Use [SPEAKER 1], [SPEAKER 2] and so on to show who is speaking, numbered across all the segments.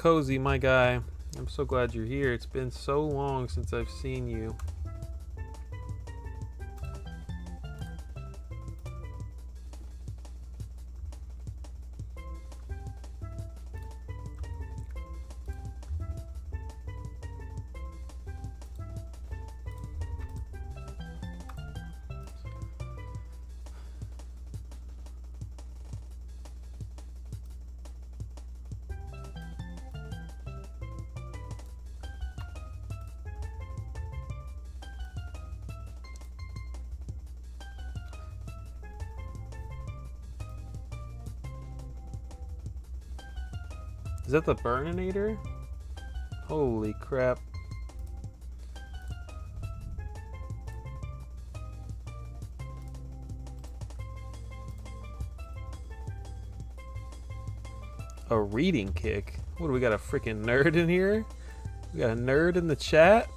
[SPEAKER 1] Cozy, my guy. I'm so glad you're here. It's been so long since I've seen you. Is that the Burninator? Holy crap. A reading kick? What do we got, a freaking nerd in here? We got a nerd in the chat?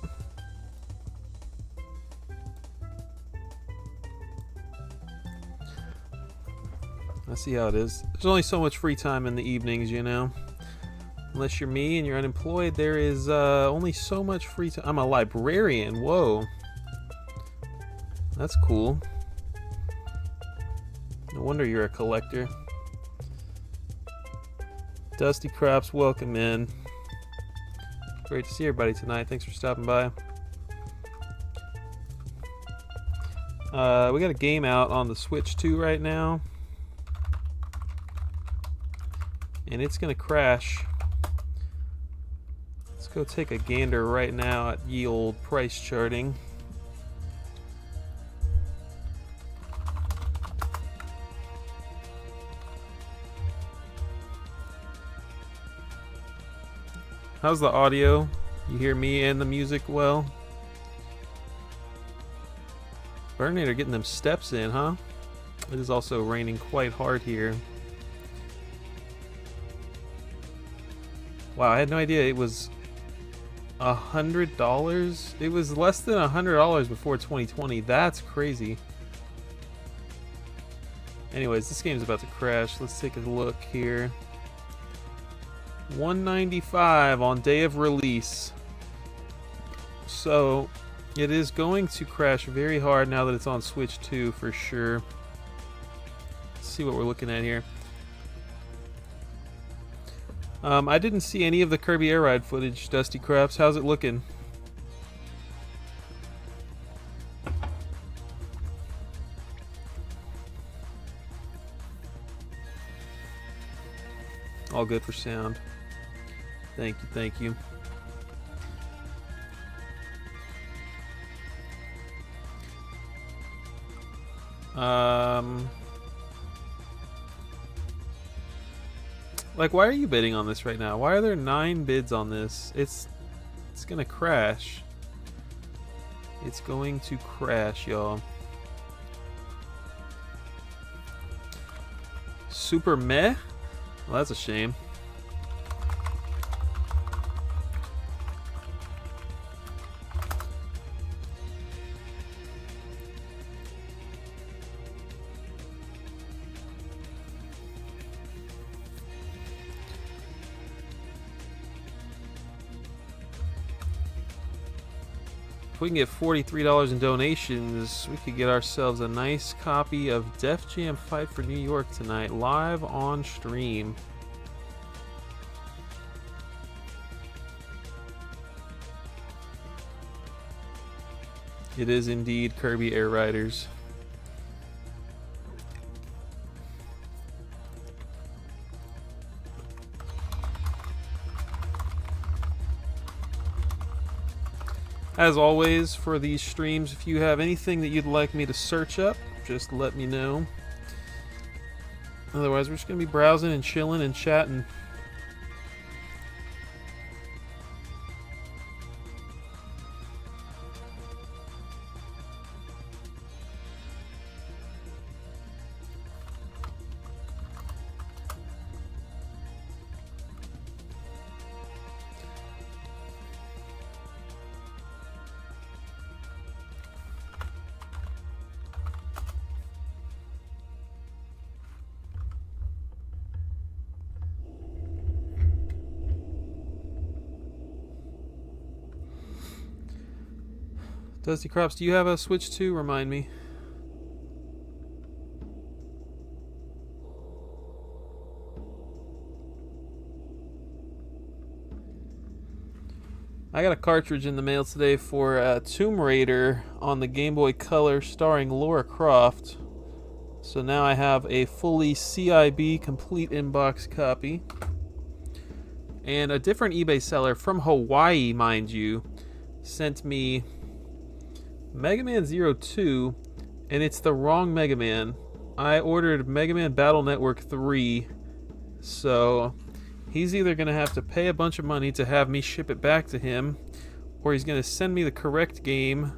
[SPEAKER 1] I see how it is. There's only so much free time in the evenings, you know? Unless you're me and you're unemployed, there is only so much free time. I'm a librarian. Whoa. That's cool. No wonder you're a collector. Dusty Crops, welcome in. Great to see everybody tonight. Thanks for stopping by. We got a game out on the Switch 2 right now. And it's going to crash. Let's go take a gander right now at ye old price charting. How's the audio? You hear me and the music well? Burninator getting them steps in, huh? It is also raining quite hard here. Wow, I had no idea it was $100. It was less than $100 before 2020. That's crazy. Anyways, this game's about to crash. Let's take a look here. $195 on day of release. So it is going to crash very hard now that it's on Switch 2 for sure. Let's see what we're looking at here. I didn't see any of the Kirby Air Ride footage, Dusty Crops. How's it looking? All good for sound. Thank you, thank you. Like, why are you bidding on this right now? Why are there 9 bids on this? It's gonna crash. It's going to crash, y'all. Super meh? Well, that's a shame. If we can get $43 in donations, we could get ourselves a nice copy of Def Jam Fight for New York tonight, live on stream. It is indeed Kirby Air Riders. As always, for these streams, if you have anything that you'd like me to search up, just let me know. Otherwise, we're just going to be browsing and chilling and chatting. Dusty Crops, do you have a Switch 2? Remind me. I got a cartridge in the mail today for Tomb Raider on the Game Boy Color starring Lara Croft. So now I have a fully CIB complete inbox copy. And a different eBay seller from Hawaii, mind you, sent me Mega Man 02, and it's the wrong Mega Man. I ordered Mega Man Battle Network 3, so he's either going to have to pay a bunch of money to have me ship it back to him, or he's going to send me the correct game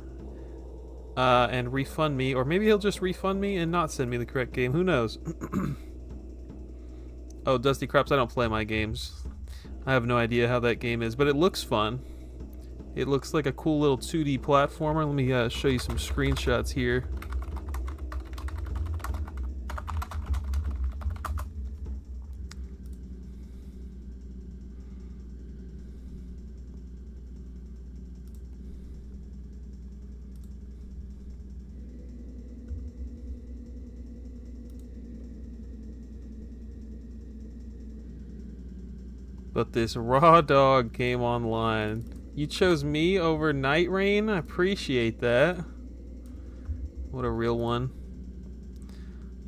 [SPEAKER 1] and refund me, or maybe he'll just refund me and not send me the correct game. Who knows? Oh, Dusty Crops, I don't play my games. I have no idea how that game is, but it looks fun. It looks like a cool little 2D platformer. Let me show you some screenshots here. But this Raw Dog came online. You chose me over Night Rain? I appreciate that. What a real one.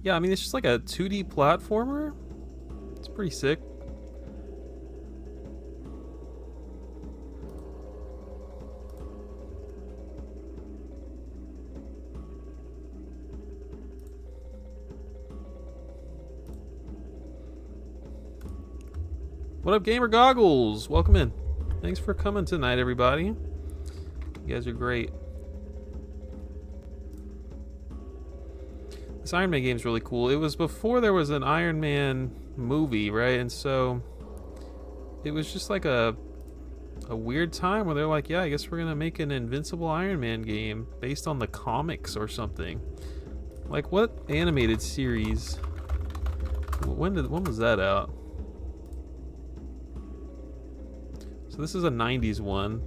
[SPEAKER 1] Yeah, I mean, it's just like a 2D platformer. It's pretty sick. What up, Gamer Goggles? Welcome in. Thanks for coming tonight, everybody. You guys are great. This Iron Man game's really cool. It was before there was an Iron Man movie, right? And so it was just like a weird time where they're like, yeah, I guess we're gonna make an Invincible Iron Man game based on the comics or something. Like, what animated series? When was that out? So this is a 90s one.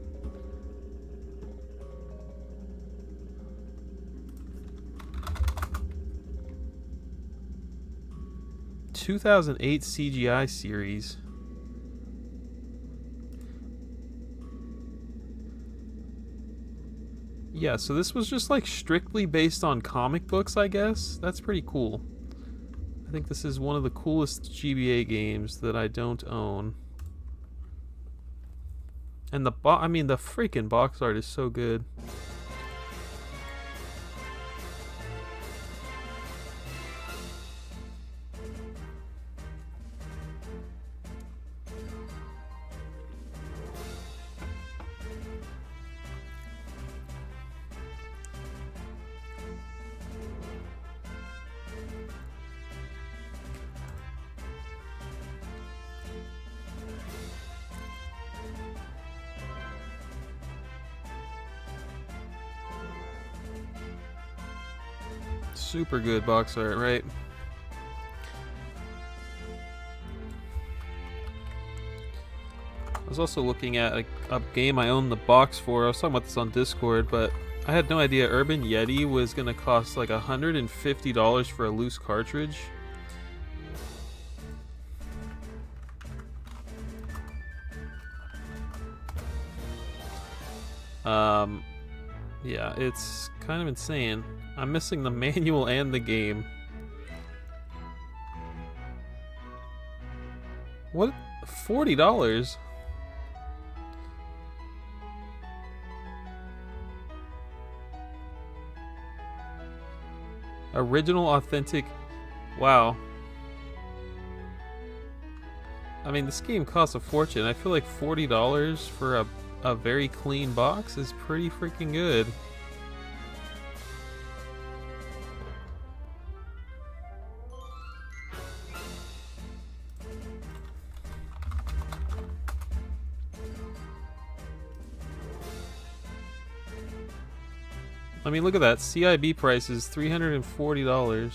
[SPEAKER 1] ...2008 CGI series. Yeah, so this was just like strictly based on comic books, I guess. That's pretty cool. I think this is one of the coolest GBA games that I don't own. And the freaking box art is so good. Super good box art, right? I was also looking at a game I own the box for. I was talking about this on Discord, but I had no idea Urban Yeti was gonna cost like $150 for a loose cartridge. Yeah, it's kind of insane. I'm missing the manual and the game. What? $40? Original, authentic. Wow. I mean, this game costs a fortune. I feel like $40 for a very clean box is pretty freaking good. I mean, look at that. CIB price is $340.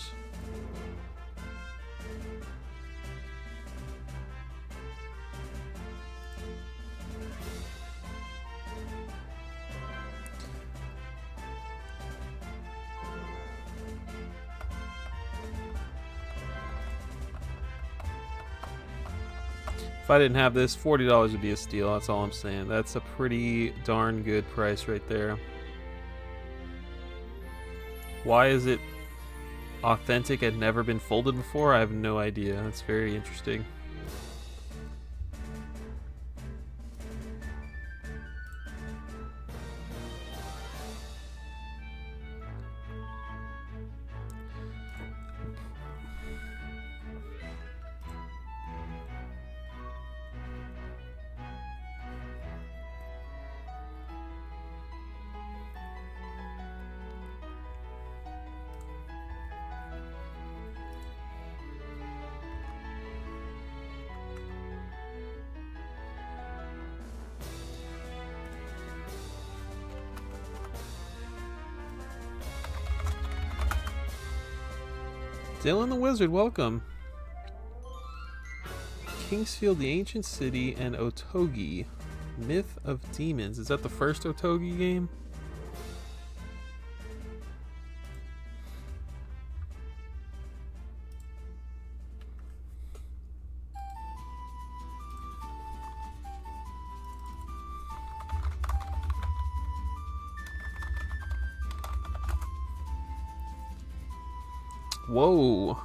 [SPEAKER 1] If I didn't have this, $40 would be a steal. That's all I'm saying. That's a pretty darn good price right there. Why is it authentic and never been folded before? I have no idea. That's very interesting. Dylan the Wizard, welcome. Kingsfield, the Ancient City, and Otogi, Myth of Demons. Is that the first Otogi game? Whoa.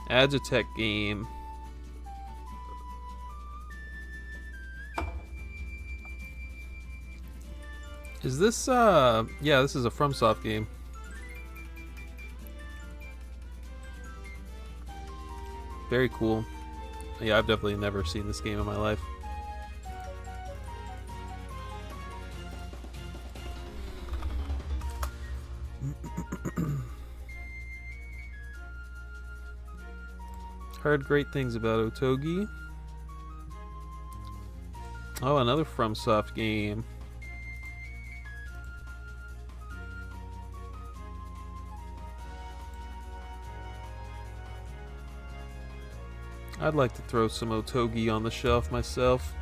[SPEAKER 1] Agitech game. Is this, yeah, this is a FromSoft game. Very cool. Yeah, I've definitely never seen this game in my life. Heard great things about Otogi. Oh, another FromSoft game. I'd like to throw some Otogi on the shelf myself.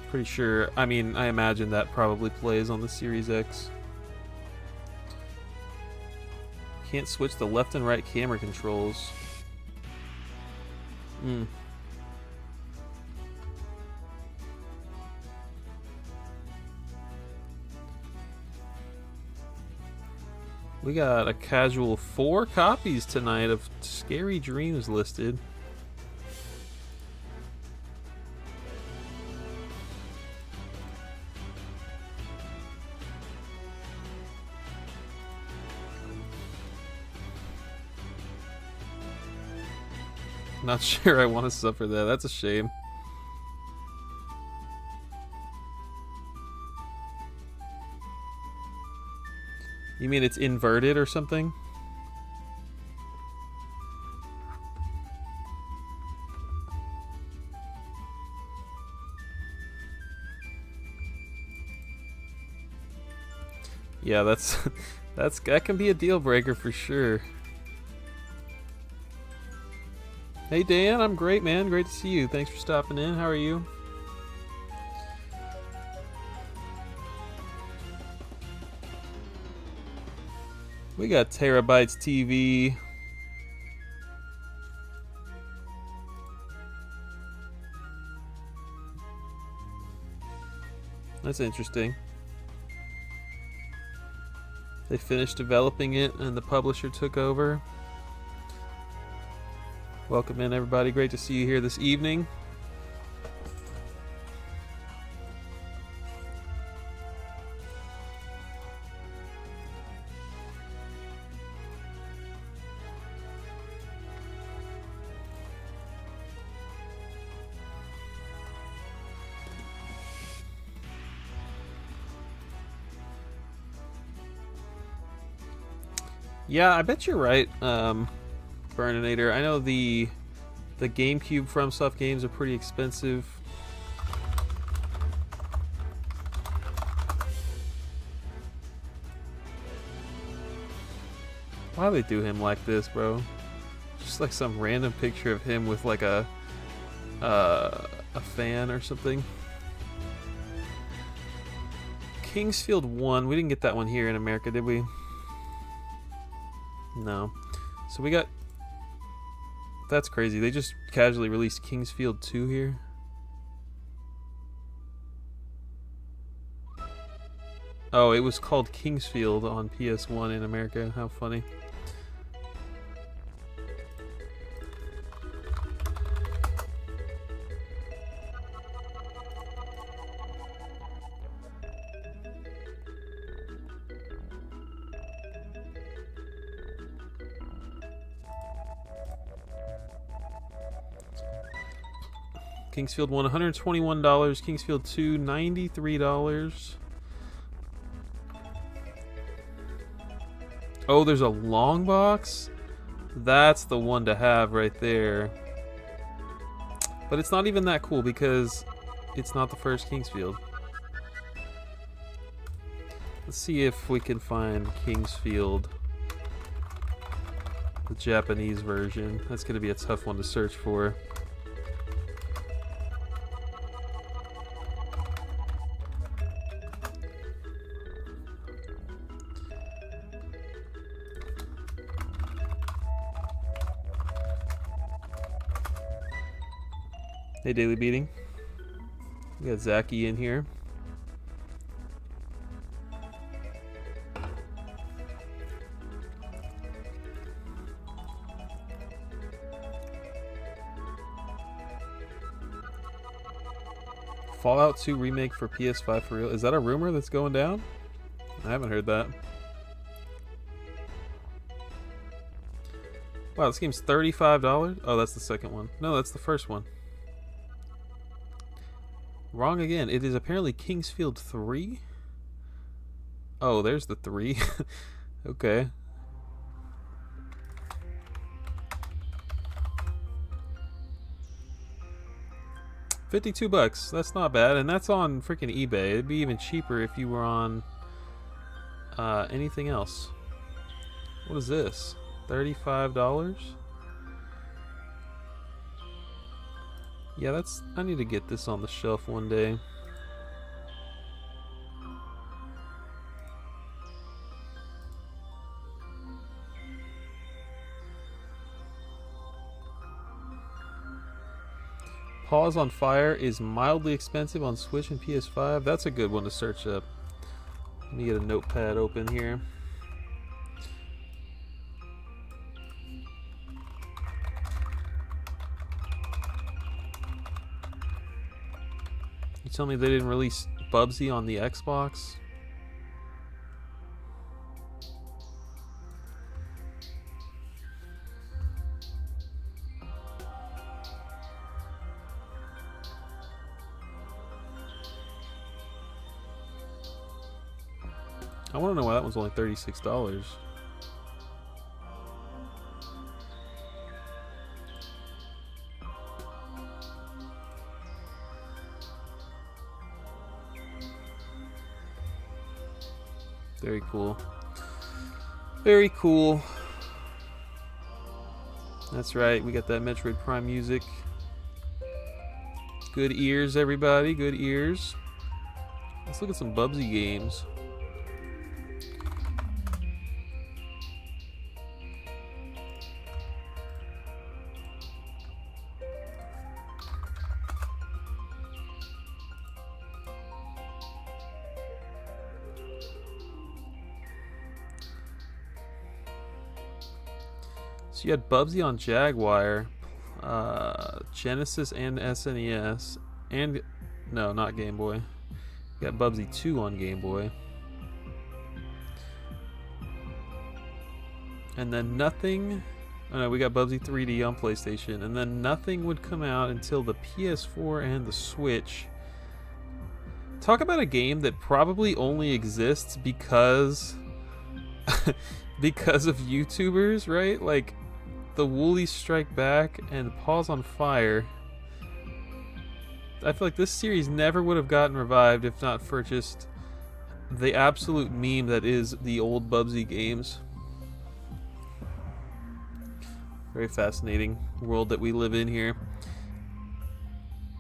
[SPEAKER 1] Pretty sure, I mean, I imagine that probably plays on the Series X. Can't switch the left and right camera controls. We got a casual 4 copies tonight of Scary Dreams listed. Not sure I want to suffer that. That's a shame. You mean it's inverted or something? Yeah, that can be a deal breaker for sure. Hey Dan, I'm great, man. Great to see you. Thanks for stopping in. How are you? We got Terabytes TV. That's interesting. They finished developing it and the publisher took over. Welcome in, everybody. Great to see you here this evening. Yeah, I bet you're right, Burninator. I know the GameCube FromSoft games are pretty expensive. Why do they do him like this, bro? Just like some random picture of him with like a fan or something. Kingsfield 1. We didn't get that one here in America, did we? No. So we got... That's crazy. They just casually released Kingsfield 2 here. Oh, it was called Kingsfield on PS1 in America. How funny. Kingsfield 1, $121. Kingsfield 2, $93. Oh, there's a long box? That's the one to have right there. But it's not even that cool because it's not the first Kingsfield. Let's see if we can find Kingsfield, the Japanese version. That's going to be a tough one to search for. Hey, Daily Beating. We got Zachy in here. Fallout 2 remake for PS5 for real? Is that a rumor that's going down? I haven't heard that. Wow, this game's $35? Oh, that's the second one. No, that's the first one. Wrong again. It is apparently Kingsfield 3? Oh, there's the 3. Okay. $52. That's not bad, and that's on freaking eBay. It'd be even cheaper if you were on anything else. What is this? $35? Yeah, that's... I need to get this on the shelf one day. Paws on Fire is mildly expensive on Switch and PS5. That's a good one to search up. Let me get a notepad open here. You tell me they didn't release Bubsy on the Xbox? I want to know why that one's only $36. Very cool. Very cool. That's right, we got that Metroid Prime music. Good ears, everybody. Good ears. Let's look at some Bubsy games. So you had Bubsy on Jaguar, Genesis and SNES, and no, not Game Boy. You got Bubsy 2 on Game Boy. And then nothing... Oh no, we got Bubsy 3D on PlayStation. And then nothing would come out until the PS4 and the Switch. Talk about a game that probably only exists because... because of YouTubers, right? Like, the Woolies Strike Back and Paws on Fire. I feel like this series never would have gotten revived if not for just the absolute meme that is the old Bubsy games. Very fascinating world that we live in here.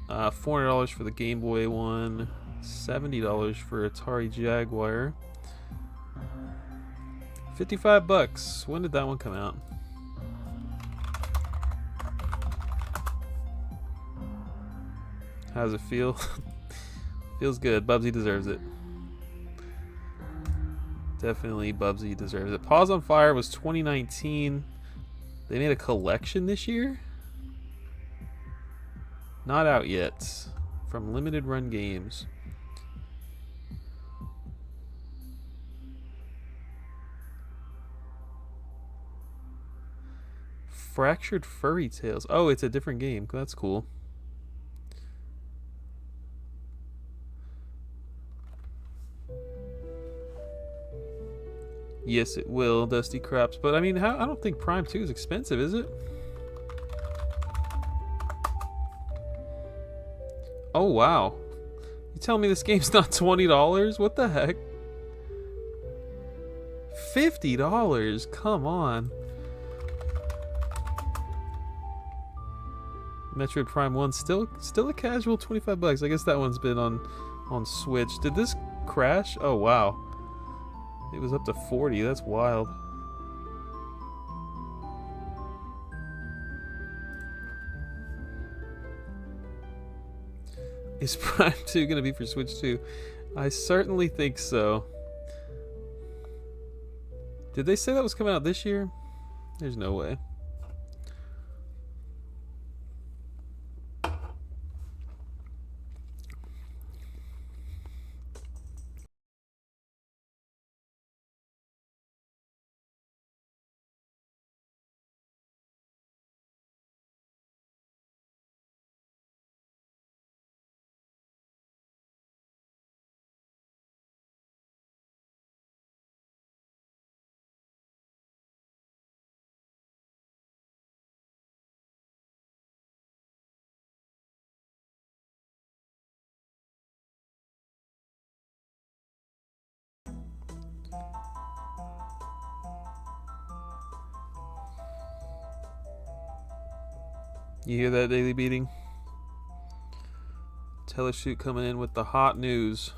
[SPEAKER 1] $400 for the Game Boy one, $70 for Atari Jaguar. $55. When did that one come out? How's it feel? Feels good. Bubsy deserves it. Definitely Bubsy deserves it. Paws on Fire was 2019. They made a collection this year? Not out yet. From Limited Run Games. Fractured Furry Tales. Oh, it's a different game. That's cool. Yes, it will, Dusty Crops. But I mean, I don't think Prime 2 is expensive, is it? Oh, wow. You tell me this game's not $20? What the heck? $50? Come on. Metroid Prime 1 still a casual $25. I guess that one's been on Switch. Did this crash? Oh, wow. It was up to 40. That's wild. Is Prime 2 going to be for Switch 2? I certainly think so. Did they say that was coming out this year? There's no way. You hear that, Daily Beating? Teleshoot coming in with the hot news.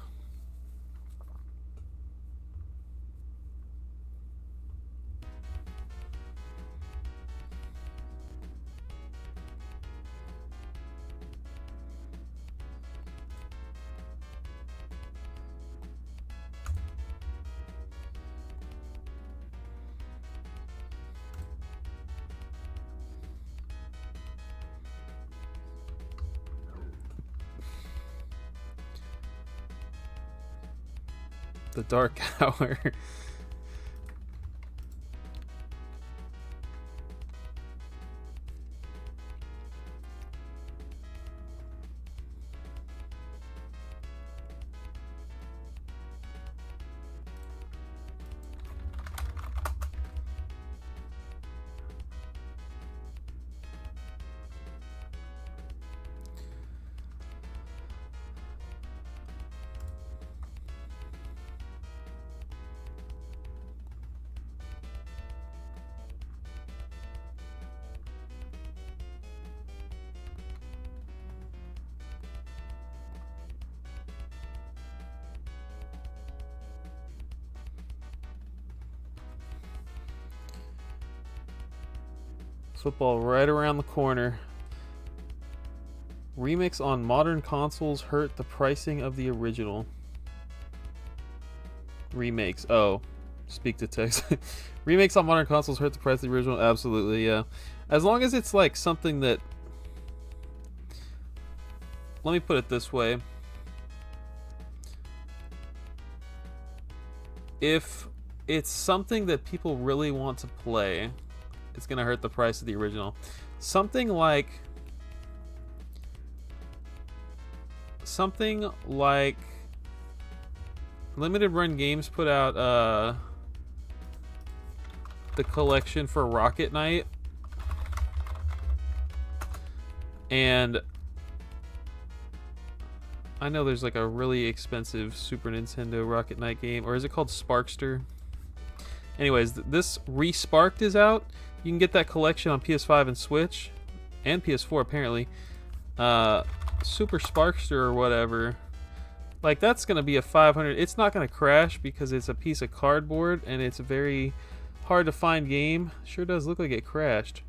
[SPEAKER 1] The Dark Hour. Football right around the corner. Remix on modern consoles hurt the pricing of the original. Remakes. Oh, speak to text. Remakes on modern consoles hurt the price of the original. Absolutely, yeah. As long as it's like something that... Let me put it this way. If it's something that people really want to play, it's gonna hurt the price of the original. Something like Limited Run Games put out the collection for Rocket Knight, and I know there's like a really expensive Super Nintendo Rocket Knight game, or is it called Sparkster? Anyways, this Resparked is out. You can get that collection on PS5 and Switch, and PS4 apparently. Super Sparkster or whatever. Like, that's gonna be a 500. It's not gonna crash because it's a piece of cardboard and it's a very hard to find game. Sure does look like it crashed.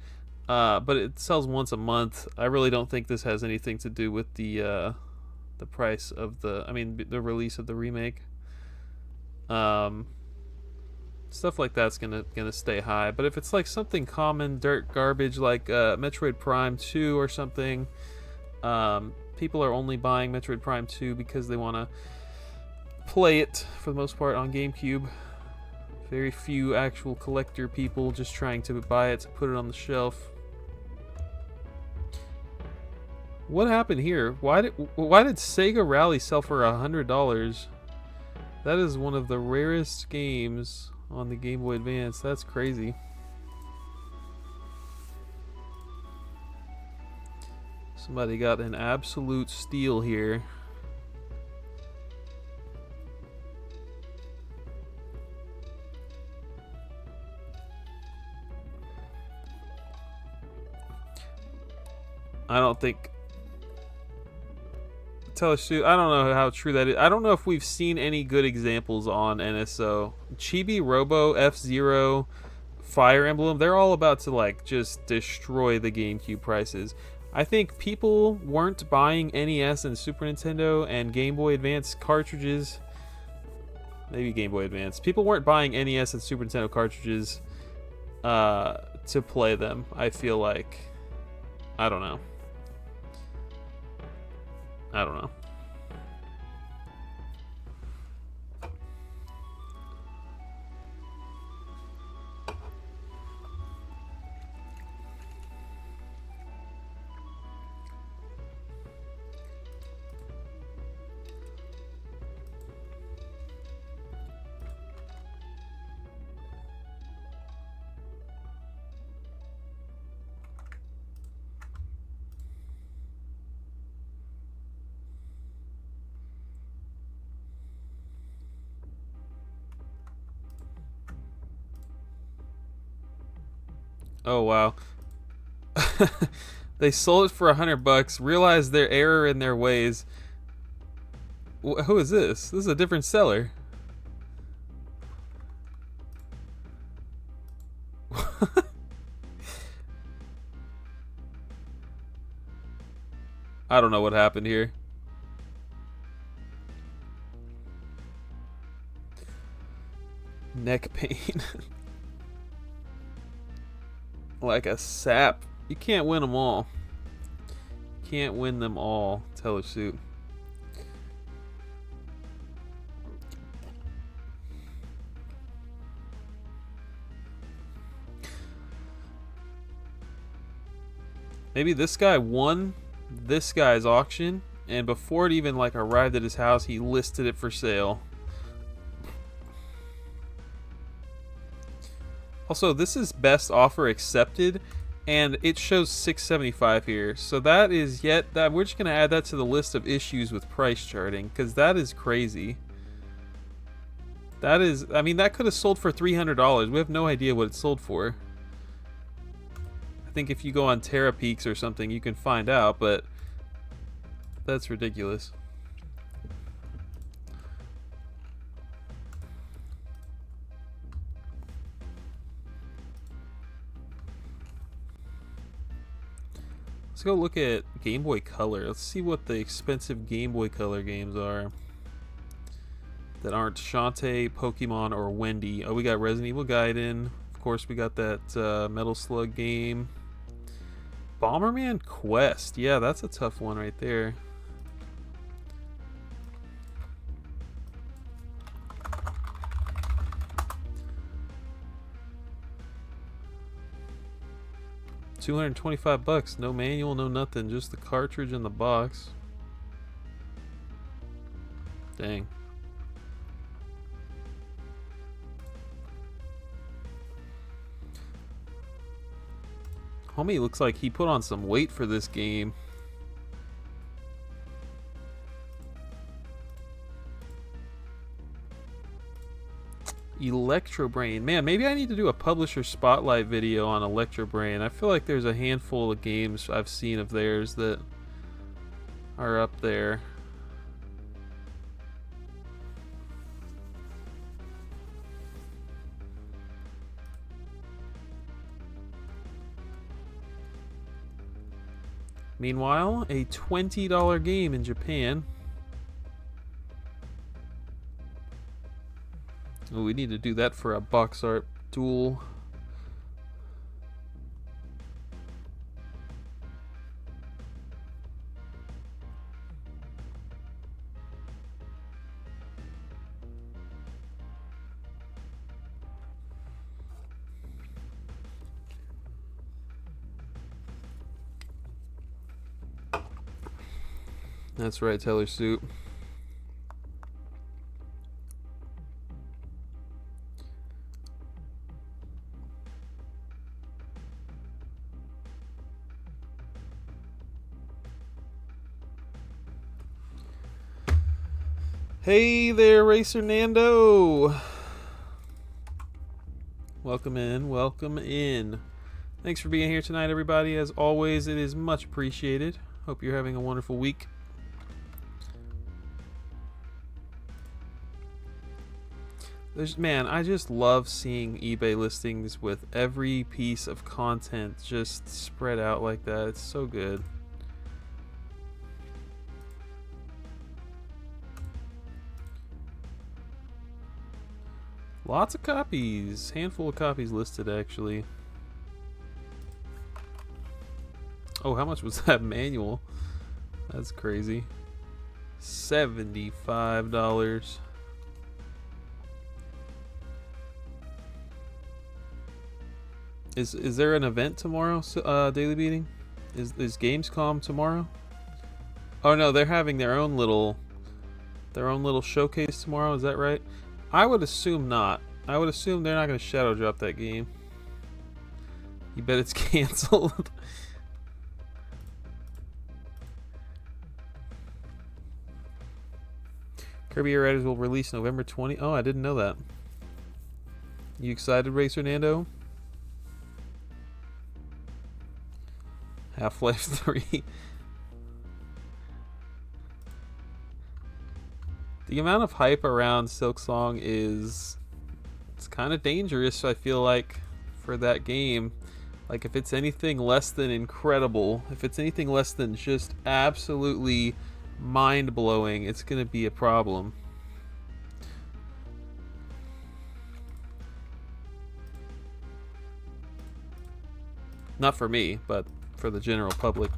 [SPEAKER 1] But it sells once a month. I really don't think this has anything to do with the price of the release of the remake. Stuff like that's gonna stay high. But if it's like something common, dirt garbage like Metroid Prime 2 or something, people are only buying Metroid Prime 2 because they want to play it for the most part on GameCube. Very few actual collector people just trying to buy it to put it on the shelf. What happened here? Why did Sega Rally sell for $100? That is one of the rarest games on the Game Boy Advance. That's crazy. Somebody got an absolute steal here. I don't think... I don't know how true that is. I don't know if we've seen any good examples on NSO. Chibi-Robo, F-Zero, Fire Emblem, they're all about to like just destroy the GameCube prices. I think people weren't buying NES and Super Nintendo and Game Boy Advance cartridges. Maybe Game Boy Advance. People weren't buying NES and Super Nintendo cartridges to play them, I feel like. I don't know. Oh wow. They sold it for $100, realized their error in their ways. Who is this? This is a different seller. I don't know what happened here. Neck pain. Like a sap. You can't win them all. Can't win them all, Telesuit. Maybe this guy won this guy's auction, and before it even like arrived at his house, he listed it for sale. Also, this is best offer accepted, and it shows $675 here. So that is that we're just gonna add that to the list of issues with price charting, because that is crazy. That is, I mean, that could have sold for $300. We have no idea what it sold for. I think if you go on TerraPeaks or something, you can find out, but that's ridiculous. Let's go look at Game Boy Color. Let's see what the expensive Game Boy Color games are that aren't Shantae, Pokemon, or Wendy. Oh, we got Resident Evil Gaiden. Of course, we got that Metal Slug game. Bomberman Quest. Yeah, that's a tough one right there. $225. No manual, no nothing. Just the cartridge and the box. Dang. Homie looks like he put on some weight for this game. Electro Brain. Man, maybe I need to do a publisher spotlight video on Electro Brain. I feel like there's a handful of games I've seen of theirs that are up there. Meanwhile, a $20 game in Japan. Oh, we need to do that for a box art duel. That's right, Teller Soup. Hey there, Racer Nando. Welcome in, welcome in. Thanks for being here tonight, everybody. As always, it is much appreciated. Hope you're having a wonderful week. Man, I just love seeing eBay listings with every piece of content just spread out like that. It's so good. Lots of copies. Handful of copies listed, actually. Oh, how much was that manual? That's crazy. $75. Is there an event tomorrow, Daily Beating? Is Gamescom tomorrow? Oh no, they're having their own little showcase tomorrow. Is that right? I would assume not. I would assume they're not going to shadow drop that game. You bet it's canceled. Kirby Air Raiders will release November 20. Oh, I didn't know that. You excited, Racer Nando? Half-Life 3. The amount of hype around Silksong it's kind of dangerous, I feel like, for that game. Like, if it's anything less than incredible, if it's anything less than just absolutely mind-blowing, it's going to be a problem. Not for me, but for the general public.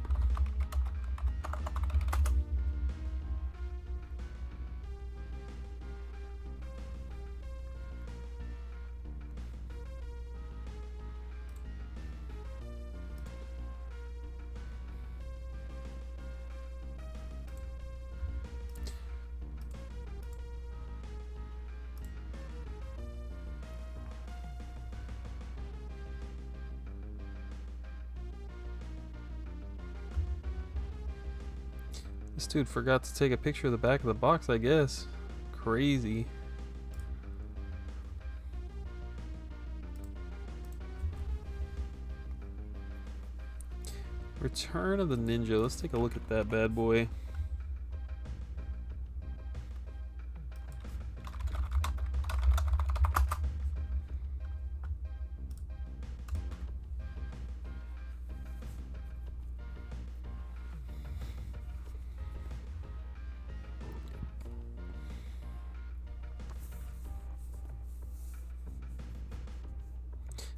[SPEAKER 1] This dude forgot to take a picture of the back of the box, I guess. Crazy. Return of the Ninja. Let's take a look at that bad boy.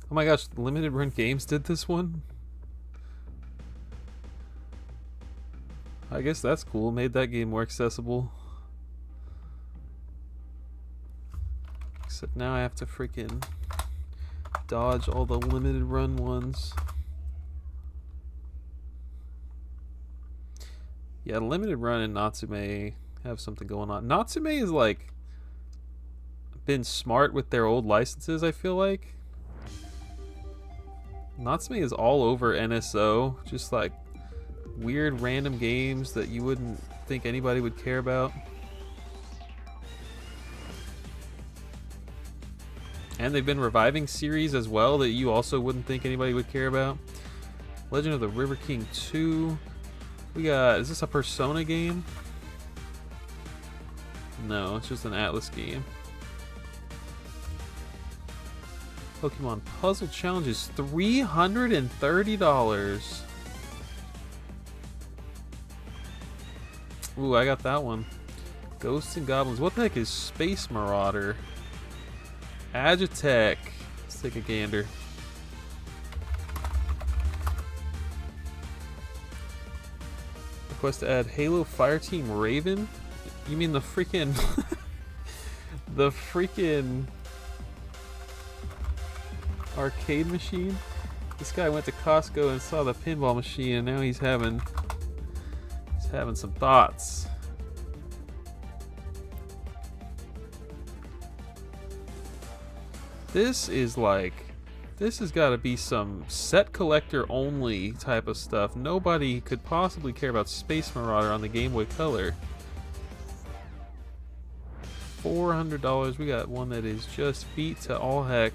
[SPEAKER 1] Oh my gosh, Limited Run Games did this one? I guess that's cool. Made that game more accessible. Except now I have to freaking dodge all the limited run ones. Yeah, Limited Run and Natsume have something going on. Natsume is like been smart with their old licenses, I feel like. Natsume is all over NSO, just like weird random games that you wouldn't think anybody would care about. And they've been reviving series as well that you also wouldn't think anybody would care about. Legend of the River King 2. We got, is this a Persona game? No, it's just an Atlas game. Pokemon Puzzle Challenge is $330. Ooh, I got that one. Ghosts and Goblins. What the heck is Space Marauder? Agitech. Let's take a gander. Request to add Halo Fireteam Raven? You mean the freaking... the freaking... arcade machine? This guy went to Costco and saw the pinball machine, and now he's having some thoughts. This is like, this has got to be some set collector only type of stuff. Nobody could possibly care about Space Marauder on the Game Boy Color. $400. We got one that is just beat to all heck.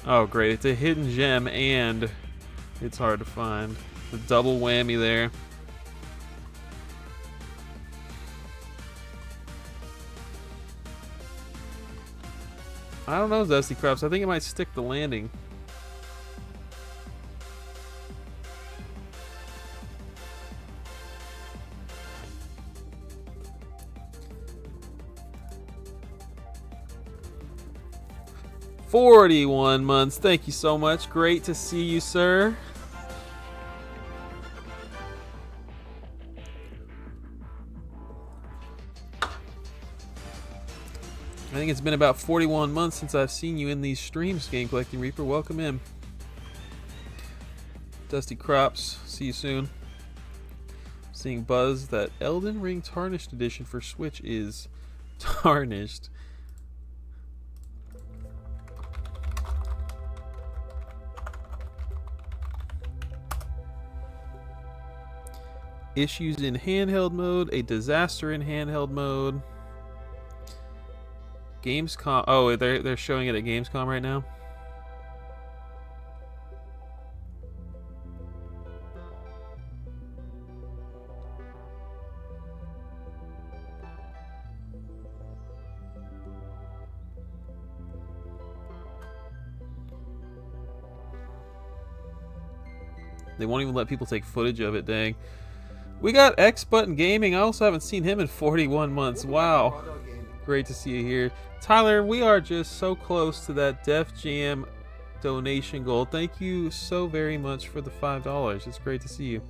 [SPEAKER 1] Oh great, it's a hidden gem and it's hard to find. The double whammy there. I don't know, Zesty Crops. I think it might stick the landing. $41 months. Thank you so much. Great to see you, sir. I think it's been about 41 months since I've seen you in these streams, Game Collecting Reaper. Welcome in. Dusty Crops. See you soon. Seeing Buzz that Elden Ring Tarnished Edition for Switch is tarnished. Issues in handheld mode, a disaster in handheld mode. Gamescom. Oh, they're showing it at Gamescom right now. They won't even let people take footage of it, dang. We got X Button Gaming. I also haven't seen him in 41 months. Wow. Great to see you here. Tyler, we are just so close to that Def Jam donation goal. Thank you so very much for the $5. It's great to see you.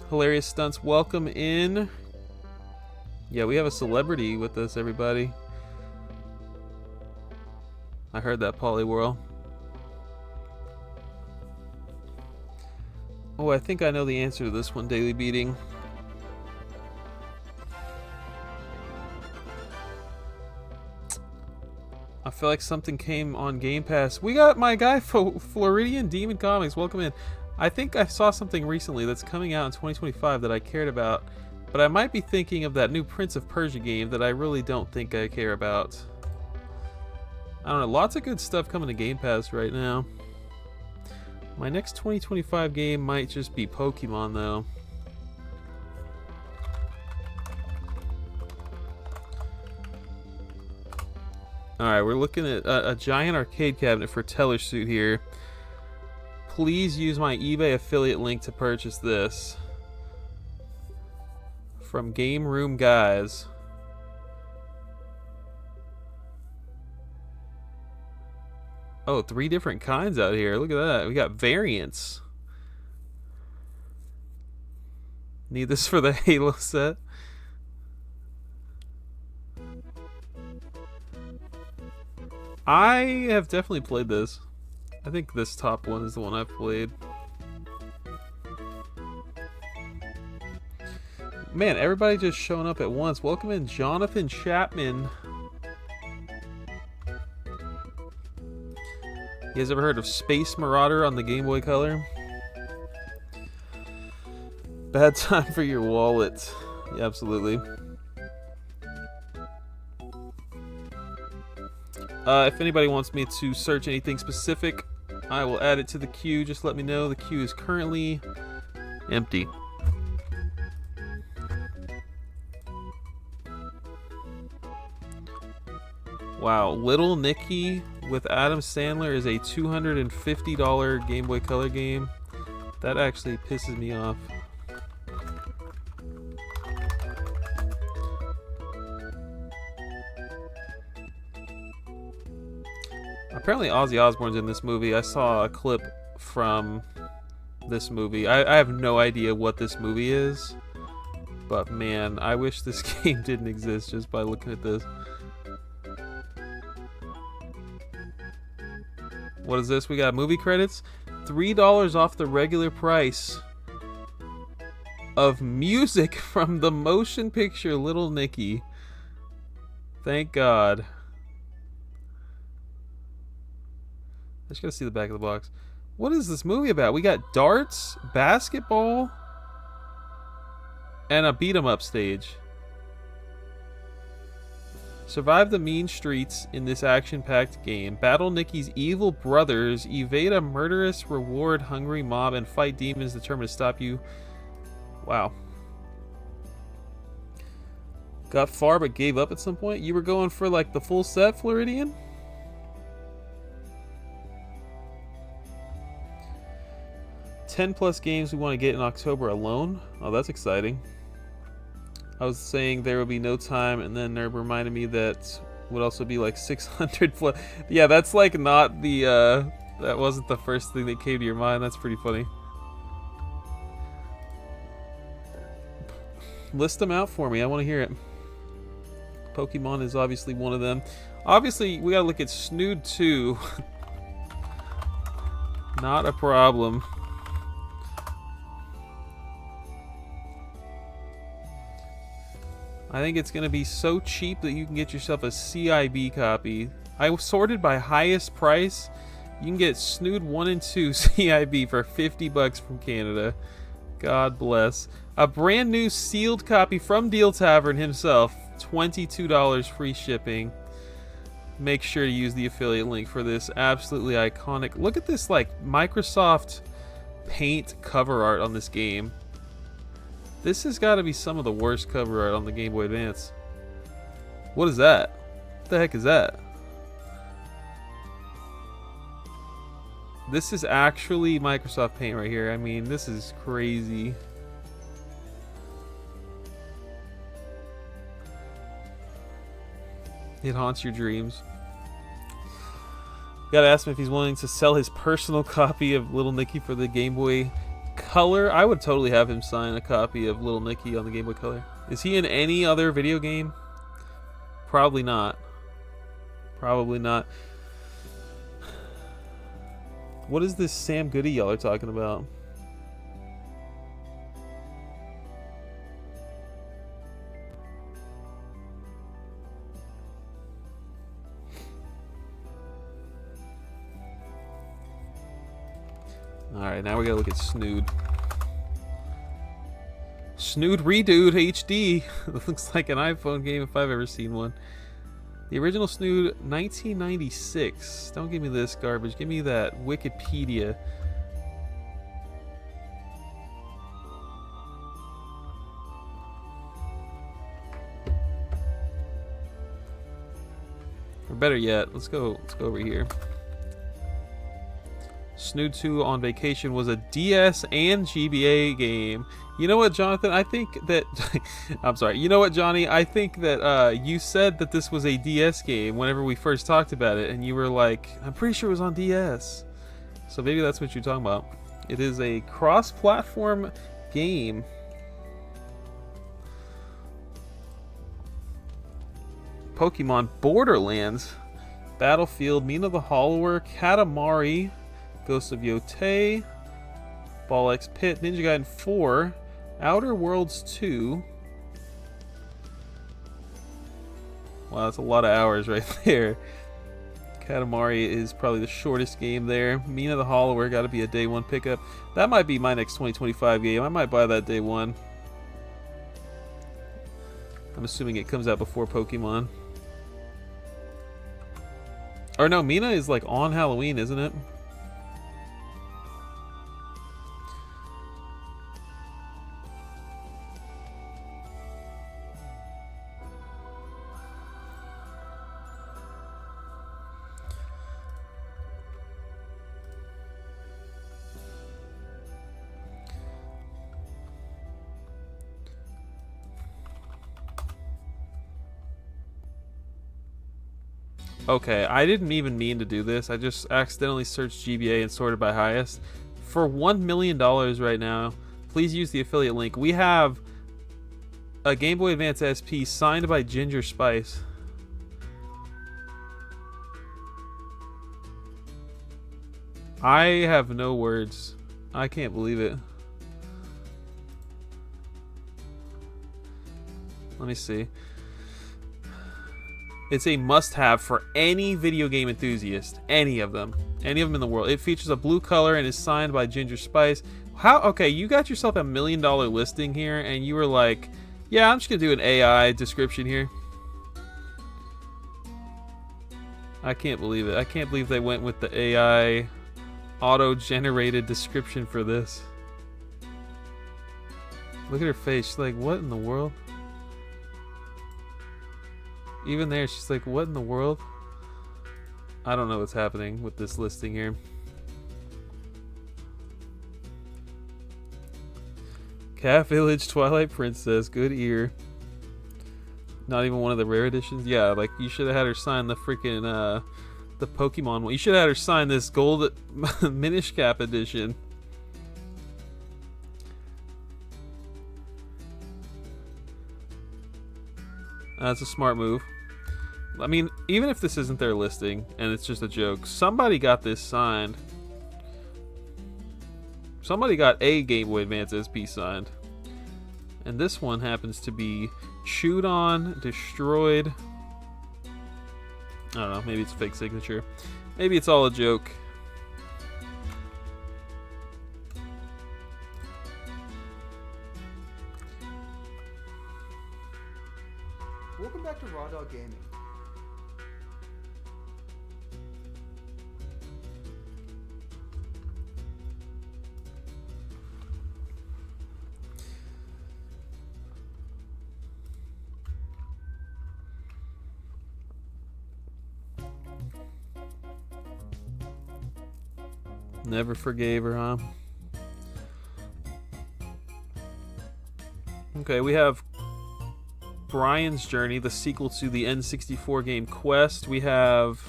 [SPEAKER 1] Hilarious Stunts, welcome in. Yeah, we have a celebrity with us, everybody. I heard that, Polywhirl. Oh, I think I know the answer to this one, Daily Beating. I feel like something came on Game Pass. We got my guy, Floridian Demon Comics. Welcome in. I think I saw something recently that's coming out in 2025 that I cared about. But I might be thinking of that new Prince of Persia game that I really don't think I care about. I don't know, lots of good stuff coming to Game Pass right now. My next 2025 game might just be Pokemon, though. Alright, we're looking at a giant arcade cabinet for Teller Suit here. Please use my eBay affiliate link to purchase this. From Game Room Guys. Oh, 3 different kinds out here. Look at that. We got variants. Need this for the Halo set. I have definitely played this. I think this top one is the one I've played. Man, everybody just showing up at once. Welcome in, Jonathan Chapman. You guys ever heard of Space Marauder on the Game Boy Color? Bad time for your wallet. Yeah, absolutely. If anybody wants me to search anything specific, I will add it to the queue. Just let me know. The queue is currently empty. Wow, Little Nicky with Adam Sandler is a $250 Game Boy Color game. That actually pisses me off. Apparently Ozzy Osbourne's in this movie. I saw a clip from this movie. I have no idea what this movie is, but man, I wish this game didn't exist just by looking at this. What is this? We got movie credits. $3 off the regular price of music from the motion picture Little Nicky. Thank God. I just gotta see the back of the box. What is this movie about? We got darts, basketball, and a beat-em-up stage. Survive the mean streets in this action-packed game. Battle Nicky's evil brothers, evade a murderous, reward-hungry mob, and fight demons determined to stop you. Wow. Got far but gave up at some point? You were going for like the full set, Floridian? +10 games we want to get in October alone. Oh, that's exciting. I was saying there will be no time, and then Nerb reminded me that would also be like 600 plus. Yeah, that's like not the, that wasn't the first thing that came to your mind. That's pretty funny. List them out for me. I want to hear it. Pokemon is obviously one of them. Obviously, we gotta look at Snood 2. Not a problem. I think it's going to be so cheap that you can get yourself a CIB copy. I sorted by highest price. You can get Snood 1 and 2 CIB for $50 from Canada. God bless. A brand new sealed copy from Deal Tavern himself. $22 free shipping. Make sure to use the affiliate link for this absolutely iconic. Look at this like Microsoft Paint cover art on this game. This has got to be some of the worst cover art on the Game Boy Advance. What is that? What the heck is that? This is actually Microsoft Paint right here. I mean, this is crazy. It haunts your dreams. Gotta ask him if he's willing to sell his personal copy of Little Nicky for the Game Boy Color. I would totally have him sign a copy of Little Nicky on the Game Boy Color. Is he in any other video game? Probably not. Probably not. What is this Sam Goody y'all are talking about? Alright, now we gotta look at Snood. Snood Redoed HD. It looks like an iPhone game if I've ever seen one. The original Snood, 1996. Don't give me this garbage. Give me that Wikipedia. Or better yet, let's go over here. Snood 2 on Vacation was a DS and GBA game. You know what, Jonathan? I think that... I'm sorry. You know what, Johnny? I think that you said that this was a DS game whenever we first talked about it, and you were like, I'm pretty sure it was on DS. So maybe that's what you're talking about. It is a cross-platform game. Pokemon Borderlands, Battlefield, Mina the Hollower, Katamari, Ghost of Yotei, Ball X Pit, Ninja Gaiden 4, Outer Worlds 2. Wow, that's a lot of hours right there. Katamari is probably the shortest game there. Mina the Hollower got to be a day one pickup. That might be my next 2025 game. I might buy that day one. I'm assuming it comes out before Pokemon. Or no, Mina is like on Halloween, isn't it? Okay, I didn't even mean to do this. I just accidentally searched GBA and sorted by highest. For $1 million right now, please use the affiliate link. We have a Game Boy Advance SP signed by Ginger Spice. I have no words. I can't believe it. Let me see. It's a must-have for any video game enthusiast. Any of them in the world. It features a blue color and is signed by Ginger Spice. How? Okay, you got yourself $1 million listing here, and you were like, "Yeah, I'm just gonna do an AI description here." I can't believe it. I can't believe they went with the AI auto-generated description for this. Look at her face. She's like, "What in the world?" Even there, she's like, what in the world? I don't know what's happening with this listing here. Cat Village, Twilight Princess, good ear. Not even one of the rare editions? Yeah, like, you should have had her sign the freaking, the Pokemon one. You should have had her sign this gold Minish Cap edition. That's a smart move. I mean, even if this isn't their listing and it's just a joke, somebody got this signed. Somebody got a Game Boy Advance SP signed. And this one happens to be chewed on, destroyed. I don't know, maybe it's a fake signature. Maybe it's all a joke.
[SPEAKER 2] Welcome back to Raw Dog Gaming.
[SPEAKER 1] Never forgave her, huh? Okay, we have Brian's Journey, the sequel to the N64 game Quest. We have...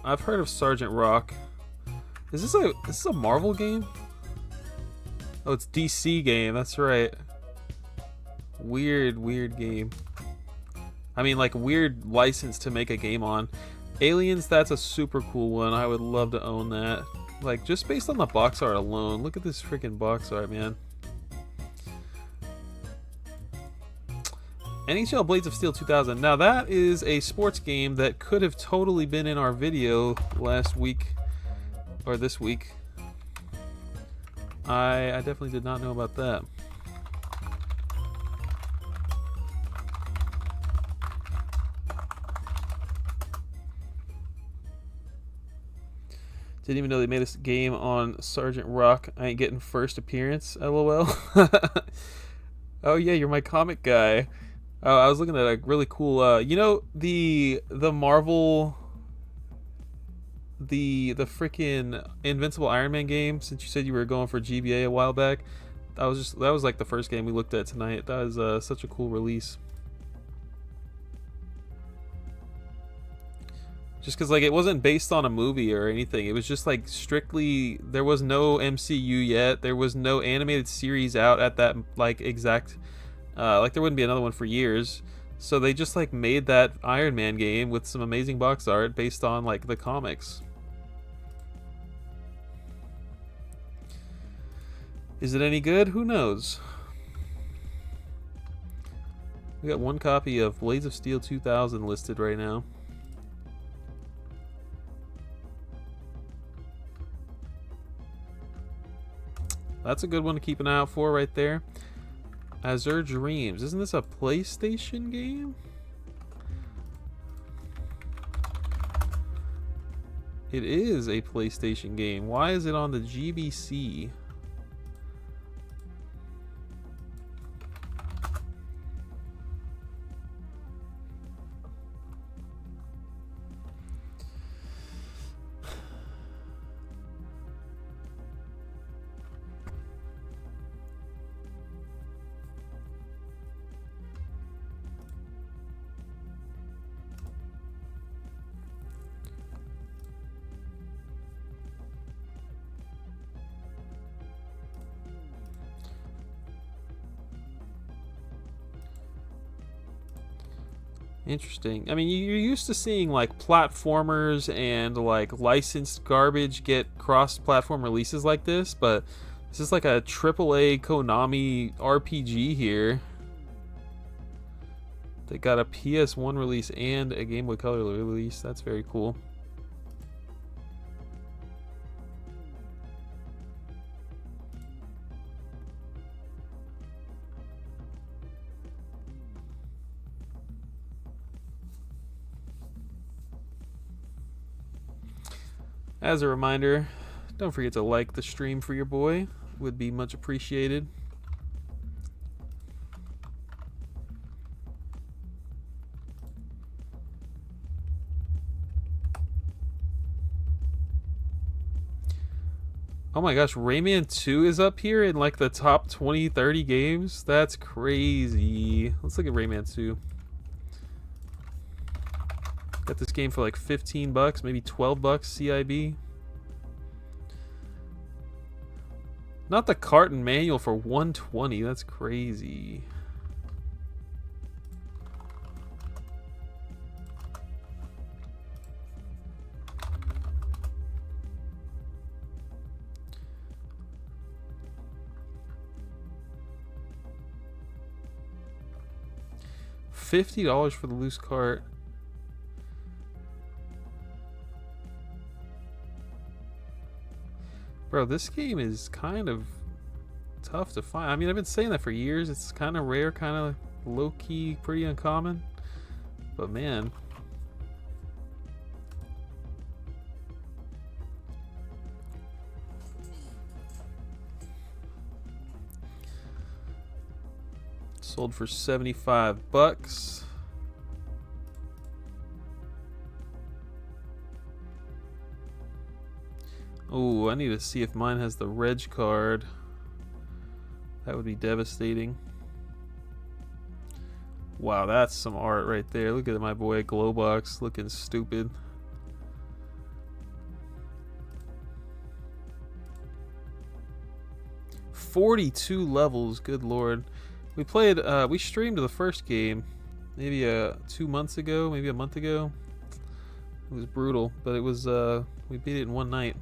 [SPEAKER 1] I've heard of Sergeant Rock. Is this a Marvel game? Oh, it's DC game, that's right. Weird game. I mean, like, weird license to make a game on. Aliens, that's a super cool one. I would love to own that. Like, just based on the box art alone. Look at this freaking box art, man. NHL Blades of Steel 2000. Now, that is a sports game that could have totally been in our video last week. Or this week. I definitely did not know about that. Didn't even know they made this game on Sergeant Rock. I ain't getting first appearance, LOL. Oh yeah, you're my comic guy. Oh, I was looking at a really cool, you know, the Marvel, the freaking Invincible Iron Man game, since you said you were going for GBA a while back. That was like the first game we looked at tonight. That is such a cool release. Just because, like, it wasn't based on a movie or anything. It was just, like, strictly... There was no MCU yet. There was no animated series out at that, like, exact... like, there wouldn't be another one for years. So they just, like, made that Iron Man game with some amazing box art based on, like, the comics. Is it any good? Who knows? We got one copy of Blades of Steel 2000 listed right now. That's a good one to keep an eye out for right there. Azure Dreams. Isn't this a PlayStation game? It is a PlayStation game. Why is it on the GBC? Interesting. I mean, you're used to seeing like platformers and like licensed garbage get cross-platform releases like this, but this is like a AAA Konami RPG here. They got a PS1 release and a Game Boy Color release. That's very cool. As a reminder, don't forget to like the stream for your boy. Would be much appreciated. Oh my gosh, Rayman 2 is up here in like the top 20, 30 games? That's crazy. Let's look at Rayman 2. Got this game for like 15 bucks, maybe 12 bucks CIB. Not the carton manual for 120. That's crazy. $50 for the loose cart. Bro, this game is kind of tough to find. I mean, I've been saying that for years. It's kind of rare, kind of low-key, pretty uncommon. But man. Sold for 75 bucks. Oh, I need to see if mine has the reg card. That would be devastating. Wow, that's some art right there. Look at my boy Glowbox looking stupid. $42 levels, good lord. We played, we streamed the first game maybe 2 months ago, maybe a month ago. It was brutal, but it was, we beat it in one night.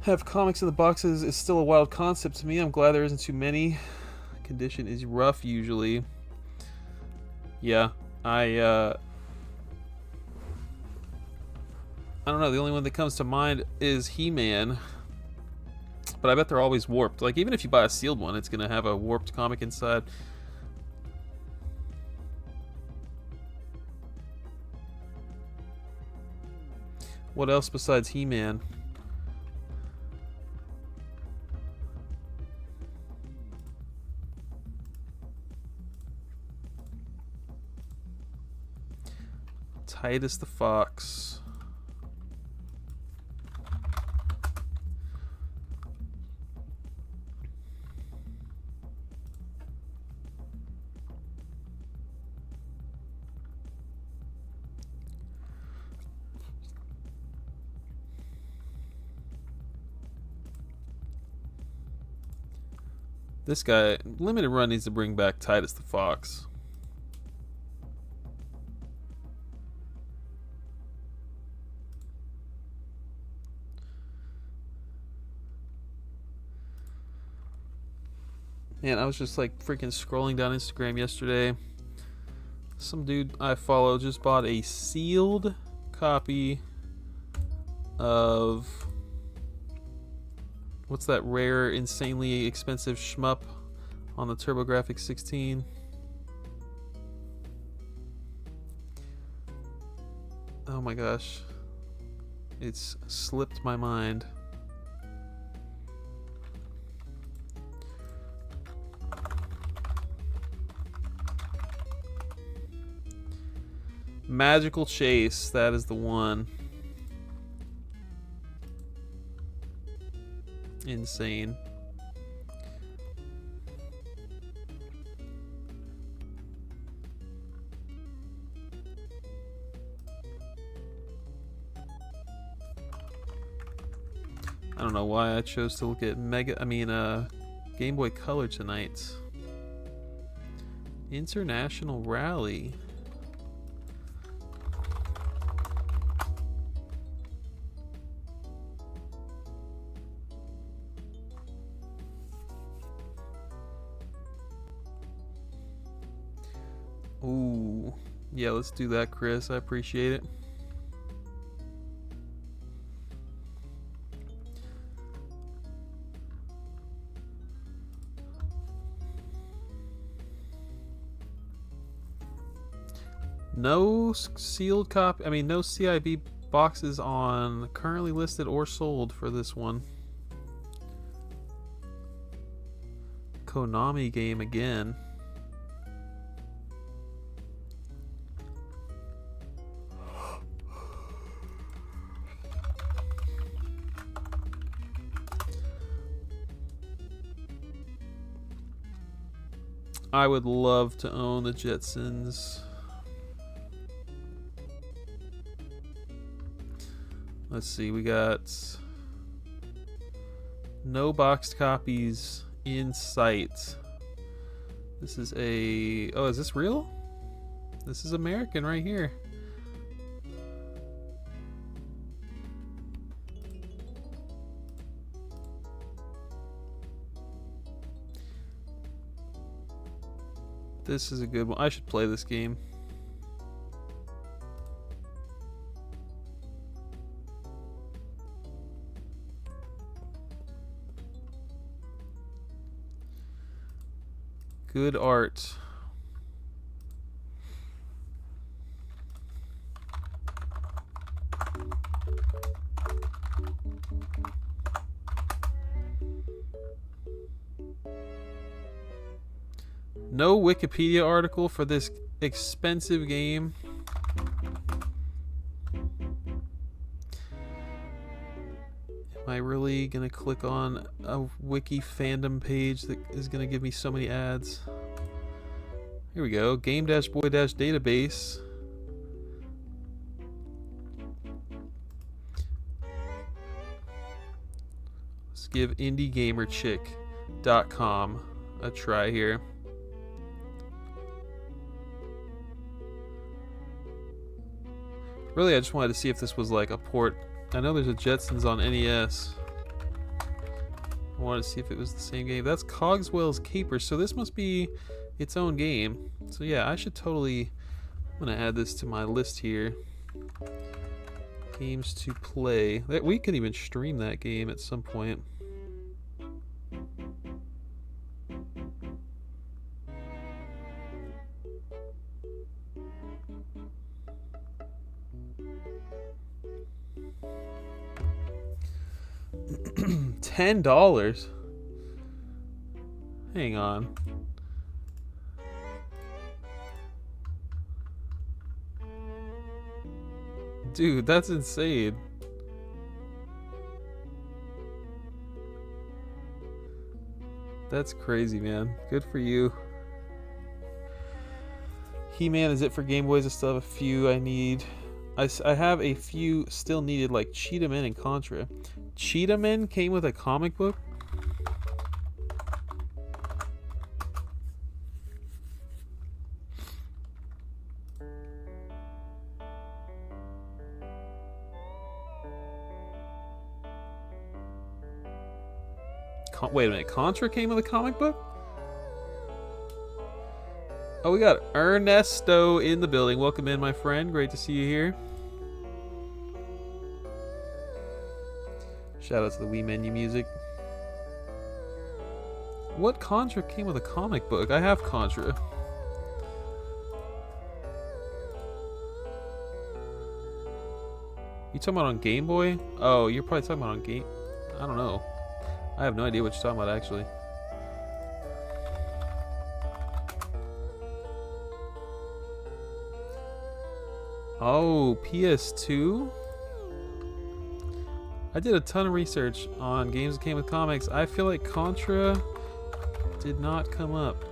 [SPEAKER 1] Have comics in the boxes is still a wild concept to me. I'm glad there isn't too many. Condition is rough usually. Yeah, I don't know, the only one that comes to mind is He-Man. But I bet they're always warped. Like, even if you buy a sealed one, it's gonna have a warped comic inside. What else besides He-Man? Titus the Fox. This guy, limited run needs to bring back Titus the Fox. Man, I was just like freaking scrolling down Instagram yesterday. Some dude I follow just bought a sealed copy of What's that rare, insanely expensive shmup on the TurboGrafx 16? Oh my gosh. It's slipped my mind. Magical Chase, that is the one. Insane. I don't know why I chose to look at Game Boy Color tonight. International Rally. Ooh, yeah, let's do that, Chris. I appreciate it. No sealed copy. No CIB boxes on currently listed or sold for this one. Konami game again. I would love to own the Jetsons. Let's see, we got no boxed copies in sight. This is a... Oh, is this real? This is American right here. This is a good one. I should play this game. Good art. No Wikipedia article for this expensive game. Am I really gonna click on a wiki fandom page that is gonna give me so many ads? Here we go. Game-boy-database. Let's give indiegamerchick.com a try here. Really, I just wanted to see if this was like a port. I know there's a Jetsons on NES. I wanted to see if it was the same game. That's Cogswell's Capers, so this must be its own game. So yeah, I should totally... I'm going to add this to my list here. Games to play. We could even stream that game at some point. $10? Hang on. Dude, that's insane. That's crazy, man. Good for you. He-Man is it for Game Boys. I still have a few I need. I have a few still needed, like Cheetah Men and Contra. Cheetah Men came with a comic book? Wait a minute, Contra came with a comic book? Oh, we got Ernesto in the building. Welcome in, my friend. Great to see you here. Shout out to the Wii menu music. What Contra came with a comic book? I have Contra. You talking about on Game Boy? Oh, you're probably talking about on Game... I don't know. I have no idea what you're talking about, actually. Oh, PS2? I did a ton of research on games that came with comics. I feel like Contra did not come up.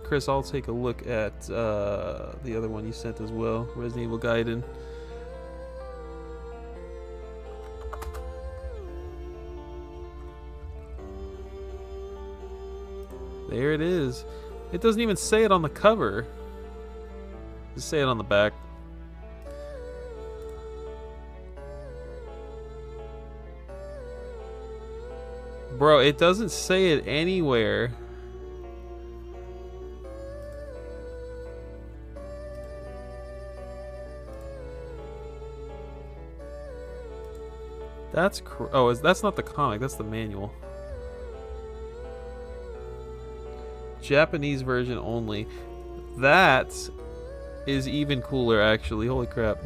[SPEAKER 1] Chris, I'll take a look at the other one you sent as well, Resident Evil Gaiden. There it is. It doesn't even say it on the cover. Just say it on the back. Bro, it doesn't say it anywhere. That's that's not the comic, that's the manual. Japanese version only. That is even cooler, actually. Holy crap.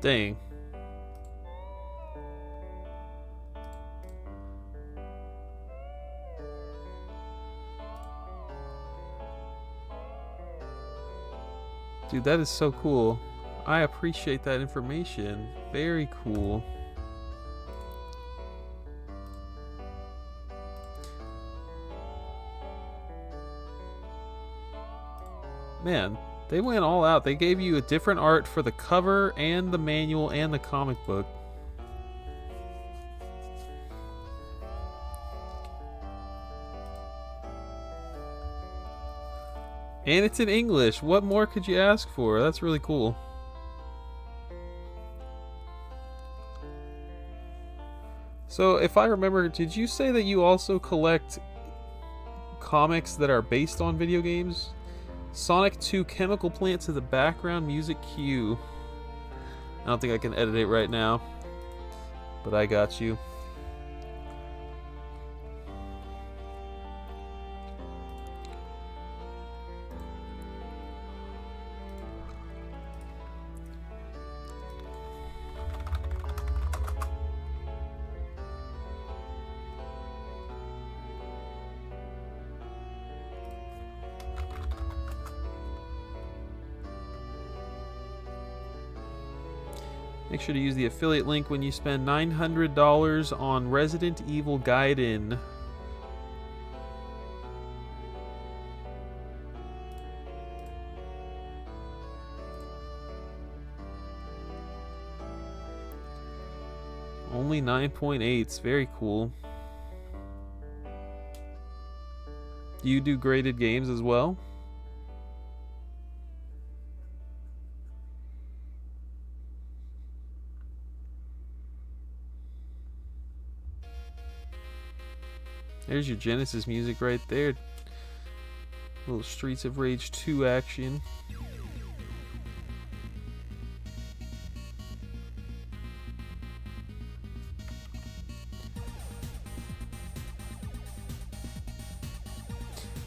[SPEAKER 1] Dang. Dude, that is so cool. I appreciate that information. Very cool. Man, they went all out. They gave you a different art for the cover and the manual and the comic book. And it's in English. What more could you ask for? That's really cool. So, if I remember, did you say that you also collect comics that are based on video games? Sonic 2 Chemical Plant to the background music cue. I don't think I can edit it right now, but I got you. Make sure to use the affiliate link when you spend $900 on Resident Evil Gaiden. Only 9.8s. Very cool. Do you do graded games as well? There's your Genesis music right there. Little Streets of Rage 2 action.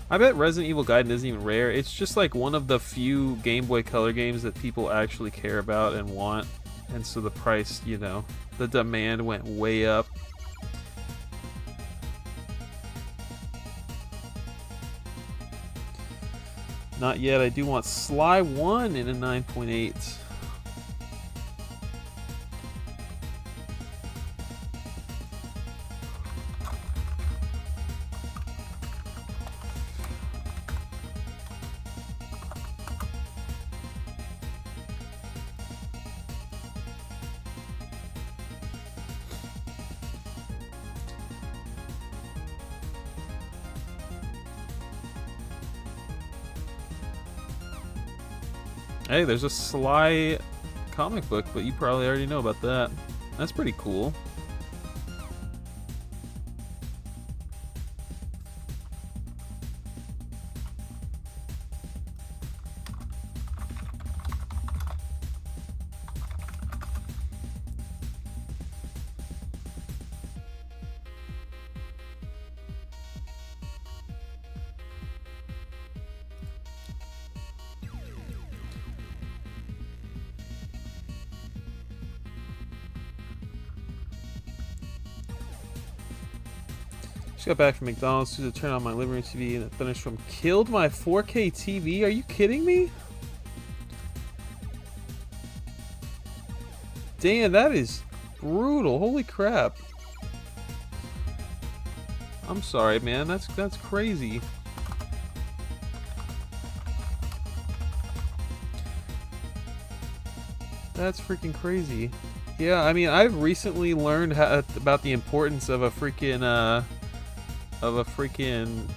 [SPEAKER 1] I bet Resident Evil Gaiden isn't even rare. It's just like one of the few Game Boy Color games that people actually care about and want. And so the price, you know, the demand went way up. Not yet. I do want Sly 1 in a 9.8. Hey, there's a Sly comic book, but you probably already know about that. That's pretty cool. Just got back from McDonald's to turn on my living room TV and a thunderstorm killed my 4K TV. Are you kidding me? Damn, that is brutal. Holy crap. I'm sorry, man. That's crazy. That's freaking crazy. Yeah, I mean, I've recently learned about the importance of a freaking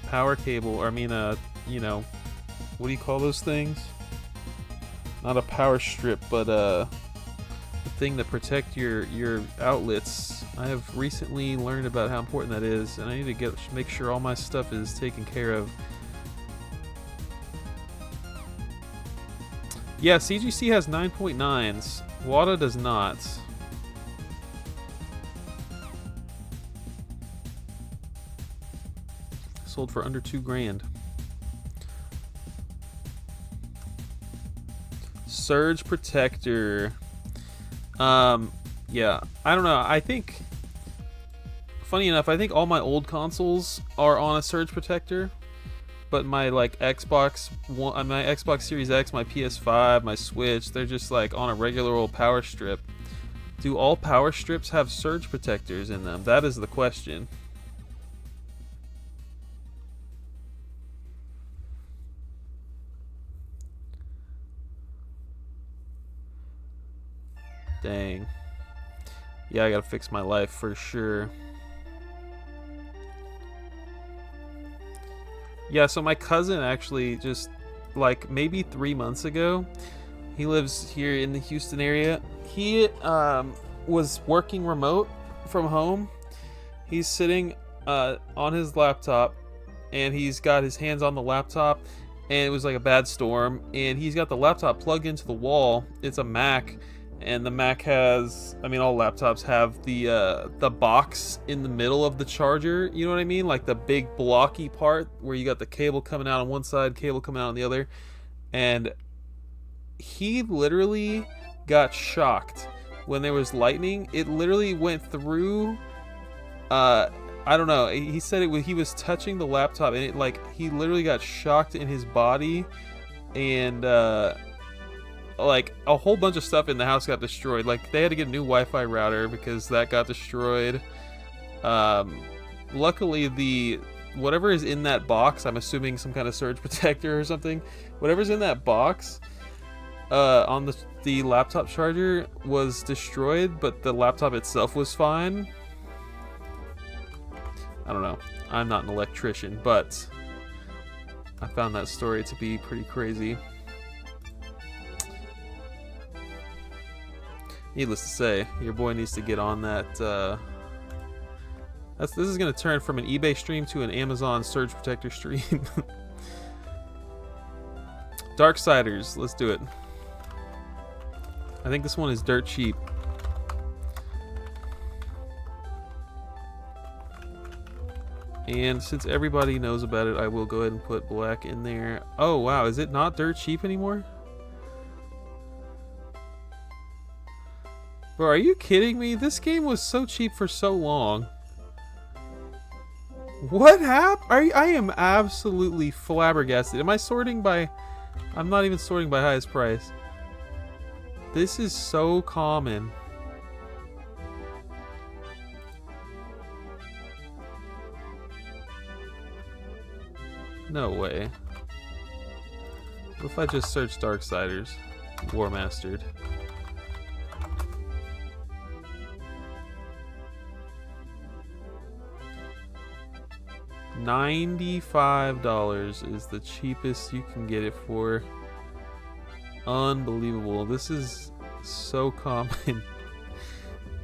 [SPEAKER 1] power cable, or I mean, you know, what do you call those things? Not a power strip, but a thing to protect your outlets. I have recently learned about how important that is, and I need to make sure all my stuff is taken care of. Yeah, CGC has 9.9s. WADA does not. Sold for under $2,000. Surge protector. Yeah, I don't know. I think, funny enough, I think all my old consoles are on a surge protector, but my like Xbox Series X, my PS5, my Switch, they're just like on a regular old power strip. Do all power strips have surge protectors in them? That is the question. Dang. Yeah, I gotta fix my life for sure. Yeah, so my cousin actually just like maybe 3 months ago, he lives here in the Houston area. He was working remote from home. He's sitting on his laptop, and he's got his hands on the laptop, and it was like a bad storm, and he's got the laptop plugged into the wall. It's a Mac. And the Mac has, I mean, all laptops have the box in the middle of the charger. You know what I mean? Like the big blocky part where you got the cable coming out on one side, cable coming out on the other. And he literally got shocked when there was lightning. It literally went through. I don't know. He said he was touching the laptop, and it like he literally got shocked in his body, and like a whole bunch of stuff in the house got destroyed. Like they had to get a new Wi-Fi router because that got destroyed. Luckily, the whatever is in that box, I'm assuming some kind of surge protector or something, whatever's in that box on the laptop charger was destroyed, but the laptop itself was fine. I don't know, I'm not an electrician, but I found that story to be pretty crazy. Needless to say, your boy needs to get on that. This is going to turn from an eBay stream to an Amazon surge protector stream. Darksiders, let's do it. I think this one is dirt cheap. And since everybody knows about it, I will go ahead and put black in there. Oh wow, is it not dirt cheap anymore? Bro, are you kidding me? This game was so cheap for so long. What happened? I am absolutely flabbergasted. Am I sorting by... I'm not even sorting by highest price. This is so common. No way. What if I just search Darksiders? War Mastered. $95 is the cheapest you can get it for. Unbelievable. This is so common.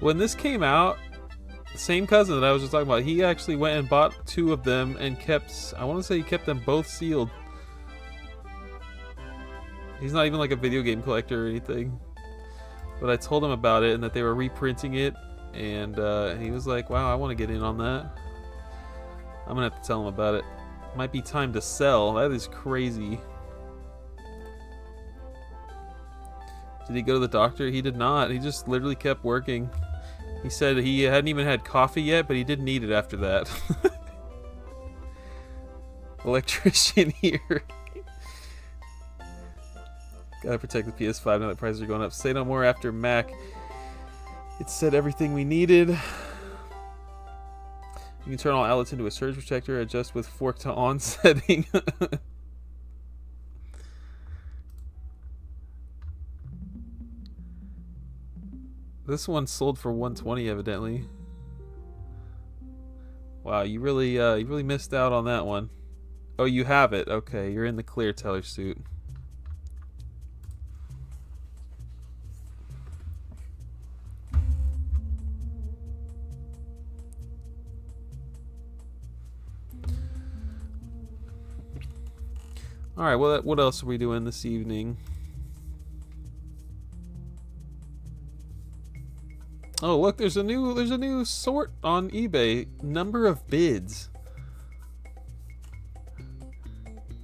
[SPEAKER 1] When this came out, the same cousin that I was just talking about, he actually went and bought 2 of them and kept, I want to say he kept them both sealed. He's not even like a video game collector or anything. But I told him about it and that they were reprinting it, and he was like, wow, I want to get in on that. I'm gonna have to tell him about it. Might be time to sell. That is crazy. Did he go to the doctor? He did not. He just literally kept working. He said he hadn't even had coffee yet, but he didn't need it after that. electrician here. Gotta protect the PS5 now that prices are going up. Say no more after Mac. It said everything we needed. You can turn all outlets into a surge protector. Adjust with fork to on setting. This one sold for $120 evidently. Wow, you really missed out on that one. Oh, you have it. Okay, you're in the clear teller suit. All right, well, what else are we doing this evening? Oh, look, there's a new sort on eBay. Number of bids.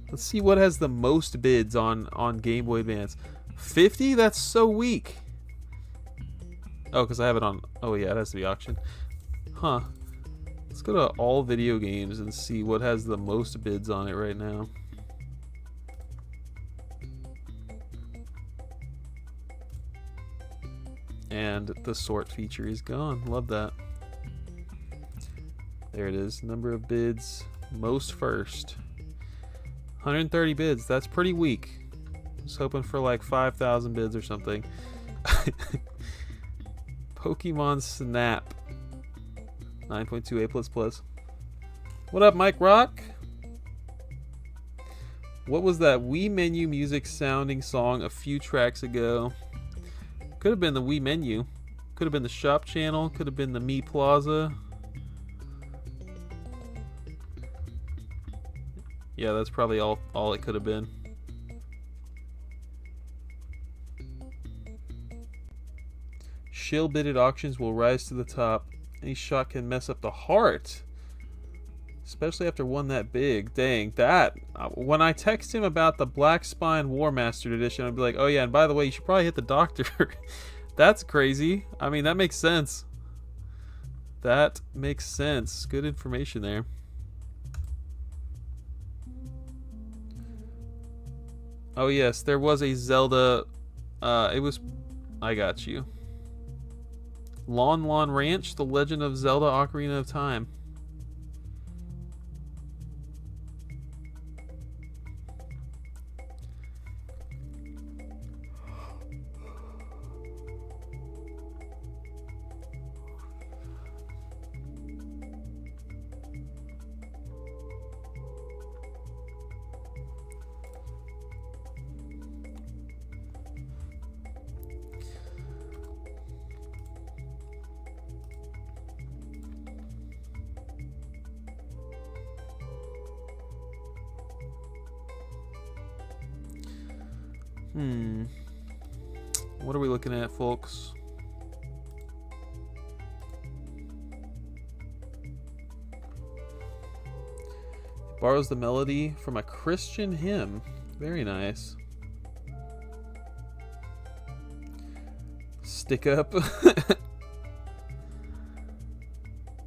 [SPEAKER 1] Let's see what has the most bids on Game Boy Advance. 50? That's so weak. Oh, because I have it on... Oh, yeah, it has to be auction. Huh. Let's go to all video games and see what has the most bids on it right now. And the sort feature is gone. Love that. There it is. Number of bids. Most first. 130 bids. That's pretty weak. I was hoping for like 5,000 bids or something. Pokemon Snap. 9.2 A++. What up, Mike Rock? What was that Wii menu music sounding song a few tracks ago? Could have been the Wii menu. Could have been the shop channel. Could have been the Mi Plaza. Yeah, that's probably all it could have been. Shill bidded auctions will rise to the top. Any shot can mess up the heart. Especially after one that big. Dang, that. When I text him about the Black Spine War Mastered Edition, I'd be like, oh yeah, and by the way, you should probably hit the doctor. That's crazy. I mean, that makes sense. That makes sense. Good information there. Oh yes, there was a Zelda. It was... I got you. Lon Lon Ranch, The Legend of Zelda Ocarina of Time. What are we looking at, folks? It borrows the melody from a Christian hymn. Very nice. Stick up.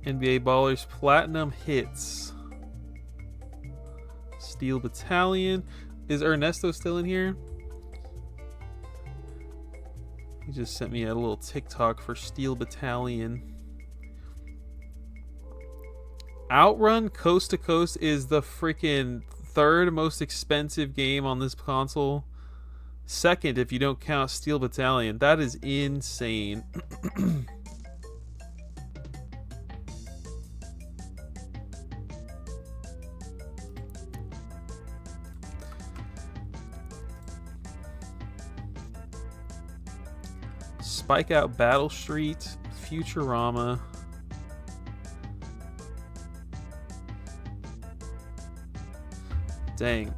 [SPEAKER 1] NBA Ballers Platinum Hits. Steel Battalion. Is Ernesto still in here? He just sent me a little TikTok for Steel Battalion. Outrun Coast to Coast is the freaking third most expensive game on this console. Second, if you don't count Steel Battalion. That is insane. Spike Out Battle Street, Futurama. Dang.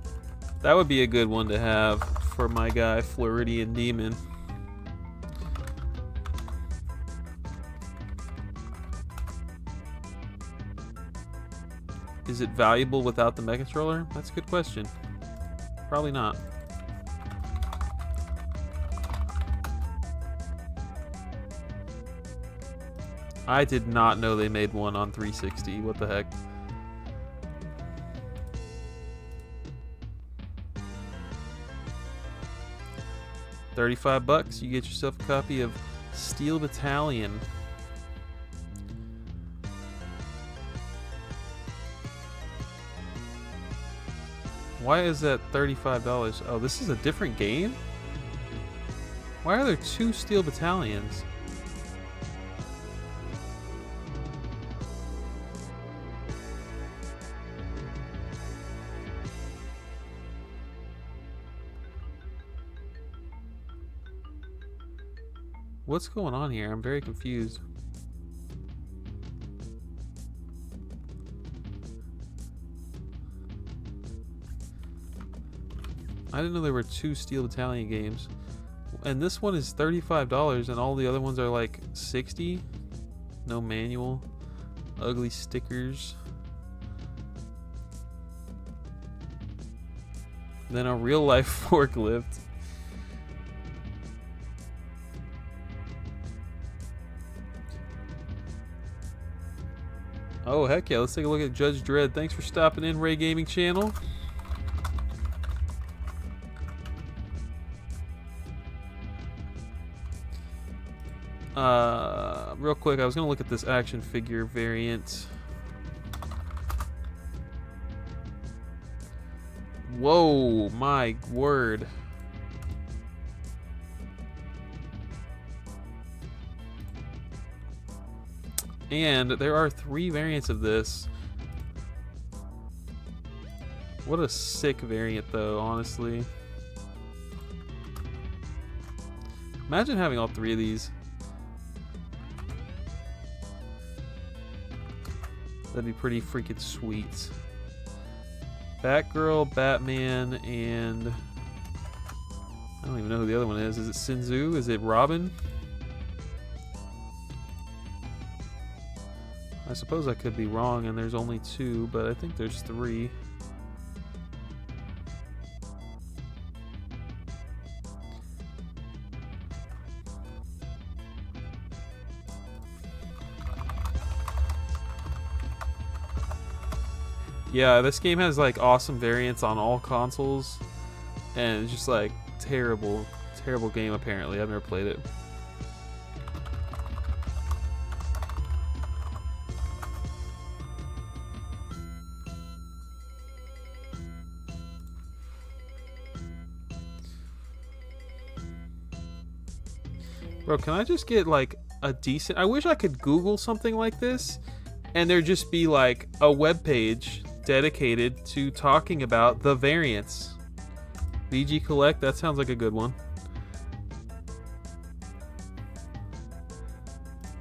[SPEAKER 1] That would be a good one to have for my guy, Floridian Demon. Is it valuable without the Mega Controller? That's a good question. Probably not. I did not know they made one on 360. What the heck? $35, you get yourself a copy of Steel Battalion. Why is that $35? Oh, this is a different game? Why are there 2 Steel Battalions? What's going on here? I'm very confused. I didn't know there were 2 Steel Battalion games. And this one is $35 and all the other ones are like $60. No manual. Ugly stickers. Then a real life forklift. Oh heck yeah, let's take a look at Judge Dredd. Thanks for stopping in, Ray Gaming Channel. Real quick, I was gonna look at this action figure variant. Whoa, my word. And there are 3 variants of this. What a sick variant though, honestly. Imagine having all 3 of these. That'd be pretty freaking sweet. Batgirl, Batman, and I don't even know who the other one is. Is it Sinzu? Is it Robin? I suppose I could be wrong and there's only 2, but I think there's 3. Yeah, this game has like awesome variants on all consoles, and it's just like terrible game apparently. I've never played it. Bro, can I just get like a decent... I wish I could Google something like this and there'd just be like a web page dedicated to talking about the variants. VG Collect, that sounds like a good one.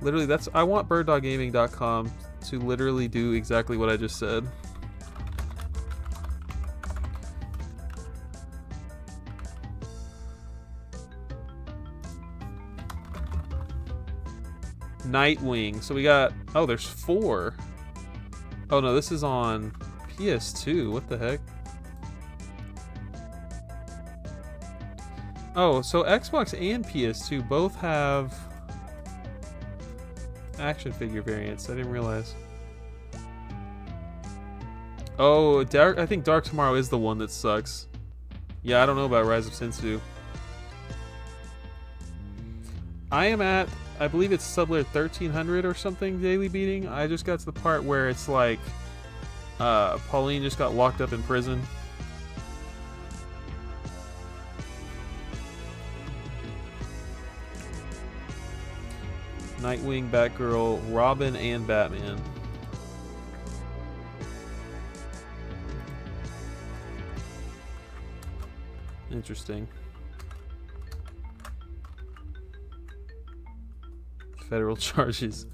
[SPEAKER 1] Literally, that's... I want birddoggaming.com to literally do exactly what I just said. Nightwing. So we got... Oh, there's 4. Oh no, this is on PS2. What the heck? Oh, so Xbox and PS2 both have action figure variants. I didn't realize. Oh, I think Dark Tomorrow is the one that sucks. Yeah, I don't know about Rise of Sensu. I am at... I believe it's Sublayer 1300 or something daily beating. I just got to the part where it's like Pauline just got locked up in prison. Nightwing, Batgirl, Robin, and Batman. Interesting. Federal charges.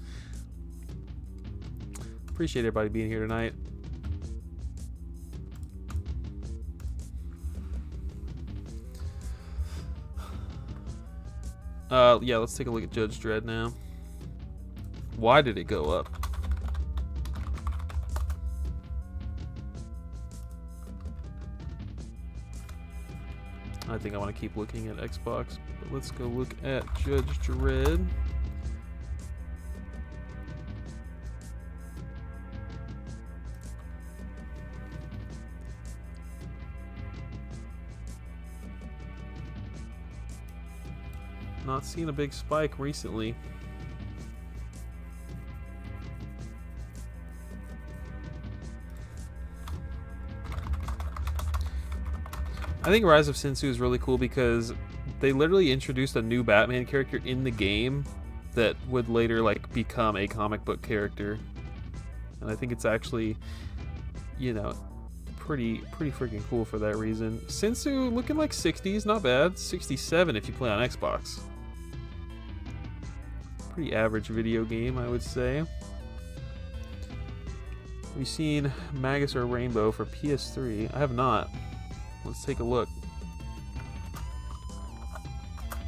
[SPEAKER 1] Appreciate everybody being here tonight. Yeah, let's take a look at Judge Dredd now. Why did it go up? I think I want to keep looking at Xbox, but let's go look at Judge Dredd. Not seen a big spike recently. I think Rise of Sensu is really cool because they literally introduced a new Batman character in the game that would later like become a comic book character. And I think it's actually, you know, pretty freaking cool for that reason. Sensu looking like 60s, not bad. 67 if you play on Xbox. Pretty average video game, I would say. Have you seen Magus or Rainbow for PS3? I have not. Let's take a look.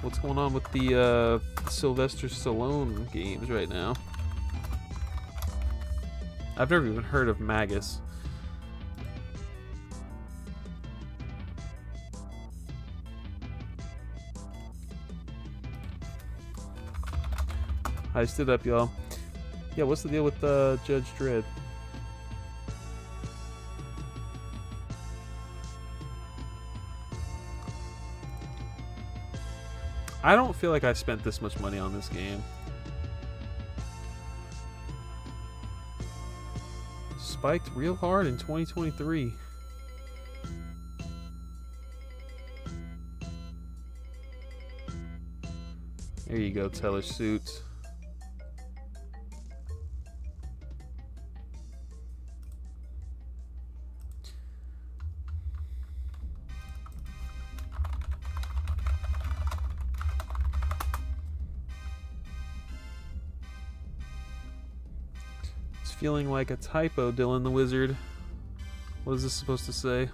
[SPEAKER 1] What's going on with the Sylvester Stallone games right now? I've never even heard of Magus. I stood up, y'all. Yeah, what's the deal with Judge Dredd? I don't feel like I spent this much money on this game. Spiked real hard in 2023. There you go, Teller Suits. Feeling like a typo, Dylan the Wizard. What is this supposed to say?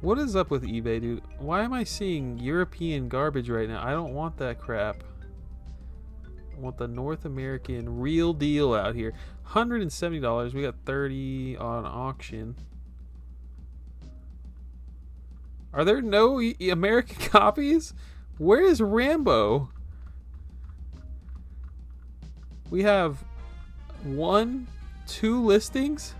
[SPEAKER 1] What is up with eBay, dude? Why am I seeing European garbage right now? I don't want that crap. I want the North American real deal out here. $170. We got 30 on auction. Are there no American copies? Where is Rambo? We have 1, 2 listings?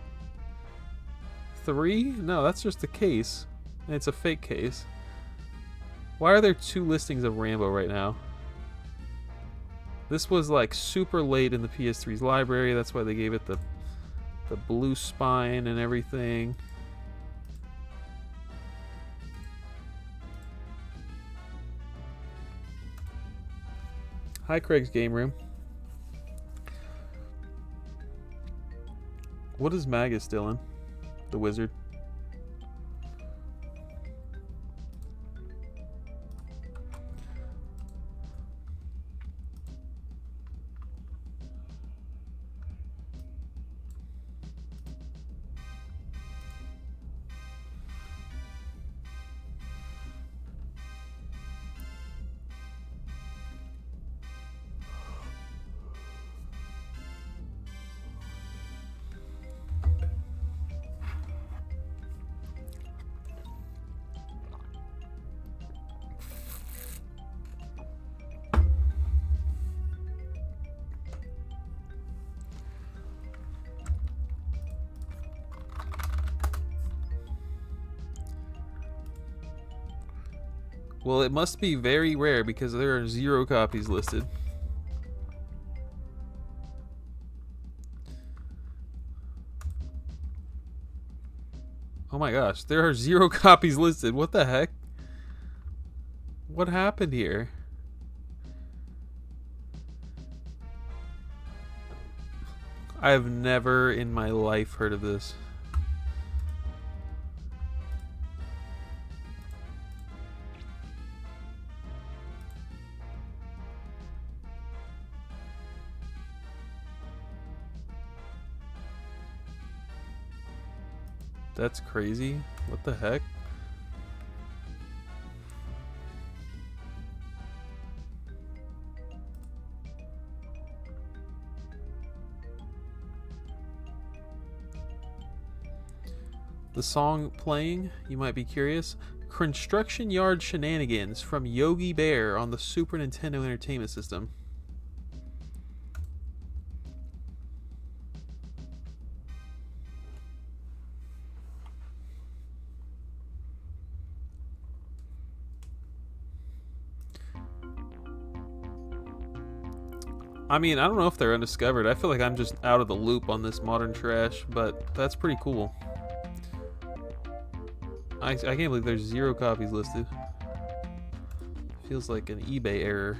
[SPEAKER 1] 3? No, that's just a case. And it's a fake case. Why are there 2 listings of Rambo right now? This was like super late in the PS3's library. That's why they gave it the blue spine and everything. Hi, Craig's Game Room. What is Magus, Dylan? The Wizard. Well, it must be very rare because there are 0 copies listed. Oh my gosh, there are 0 copies listed. What the heck? What happened here? I have never in my life heard of this. That's crazy. What the heck? The song playing, you might be curious. Construction Yard Shenanigans from Yogi Bear on the Super Nintendo Entertainment System. I mean, I don't know if they're undiscovered. I feel like I'm just out of the loop on this modern trash, but that's pretty cool. I can't believe there's 0 copies listed. Feels like an eBay error.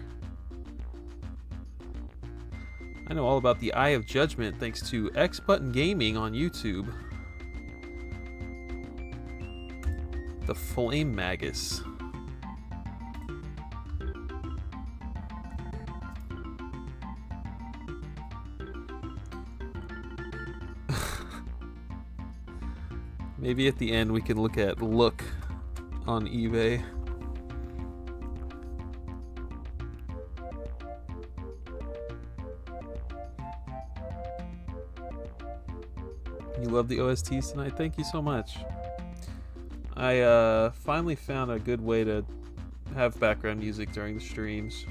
[SPEAKER 1] I know all about the Eye of Judgment thanks to X Button Gaming on YouTube. The Flame Magus. Maybe at the end we can look at Look on eBay. You love the OSTs tonight? Thank you so much. I finally found a good way to have background music during the streams.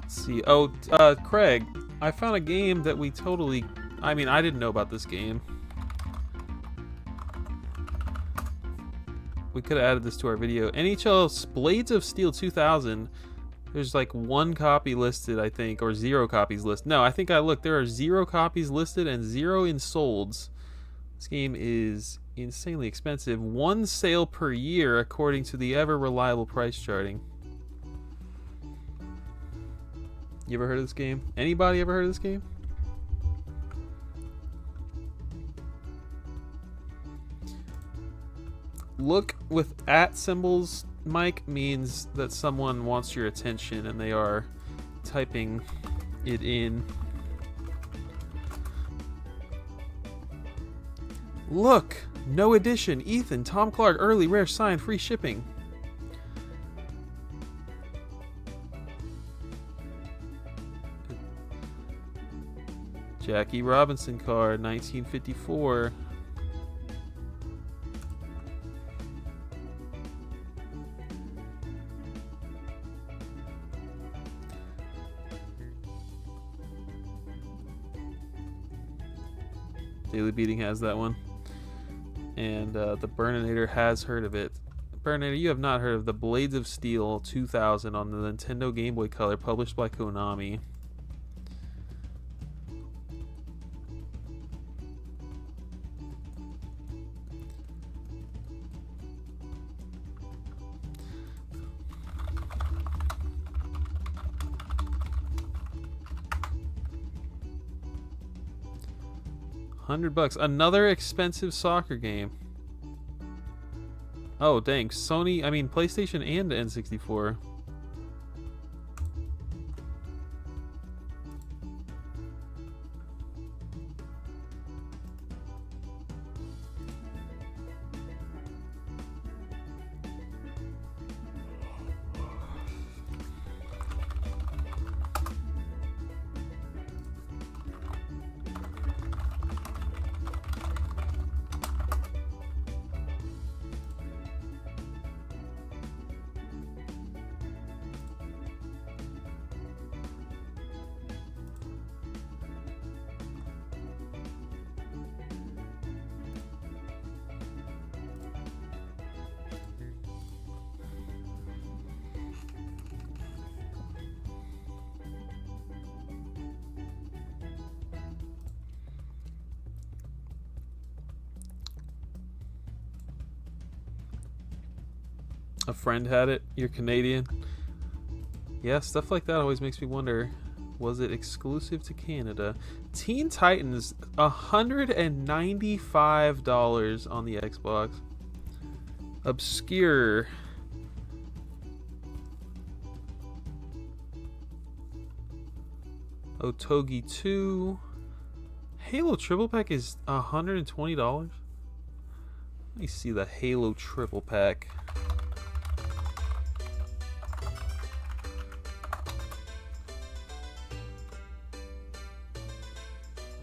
[SPEAKER 1] See. Oh, Craig, I found a game that we totally... I mean, I didn't know about this game. We could have added this to our video. NHL Blades of Steel 2000. There's like 1 copy listed, I think, or 0 copies listed. No, I think I looked. There are 0 copies listed and 0 in solds. This game is insanely expensive. 1 sale per year, according to the ever-reliable price charting. You ever heard of this game? Anybody ever heard of this game? Look with @ symbols, Mike, means that someone wants your attention and they are typing it in. Look! No edition. Ethan, Tom Clark, early, rare, signed, free shipping. Jackie Robinson card, 1954. Daily Beating has that one. And the Burninator has heard of it. Burninator, you have not heard of the Blades of Steel 2000 on the Nintendo Game Boy Color, published by Konami. $100. Another expensive soccer game. Oh, dang. PlayStation and N64. A friend had it. You're Canadian. Yeah, stuff like that always makes me wonder, was it exclusive to Canada? Teen Titans, $195 on the Xbox. Obscure. Otogi 2. Halo Triple Pack is $120. Let me see the Halo Triple Pack.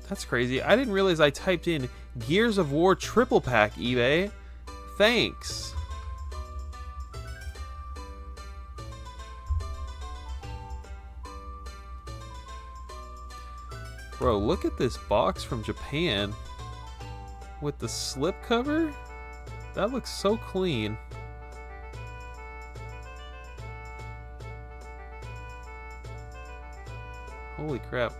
[SPEAKER 1] That's crazy. I didn't realize I typed in Gears of War triple pack, eBay. Thanks. Bro, look at this box from Japan with the slip cover. That looks so clean. Holy crap.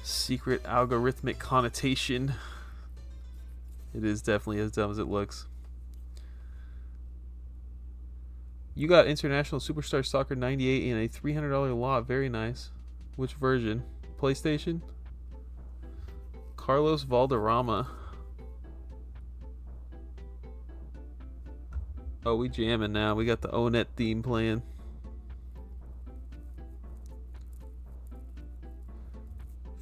[SPEAKER 1] Secret algorithmic connotation. It is definitely as dumb as it looks. You got International Superstar Soccer 98 in a $300 lot. Very nice. Which version? PlayStation? Carlos Valderrama. Oh, we jamming now. We got the ONET theme playing.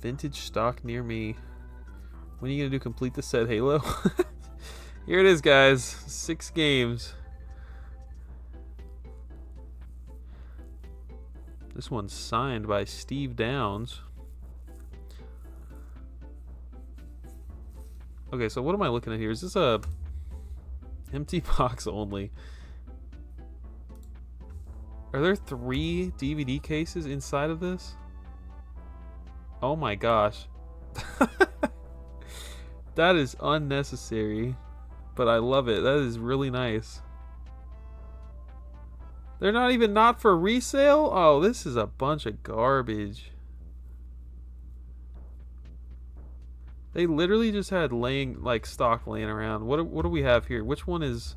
[SPEAKER 1] Vintage stock near me. When are you gonna do complete the set, Halo? Here it is, guys. 6 games. This one's signed by Steve Downs. Okay, so what am I looking at here? Is this a empty box only? Are there 3 DVD cases inside of this? Oh my gosh. That is unnecessary, but I love it. That is really nice. They're not even not for resale? Oh, this is a bunch of garbage. They literally just had stock laying around. What do we have here? Which one is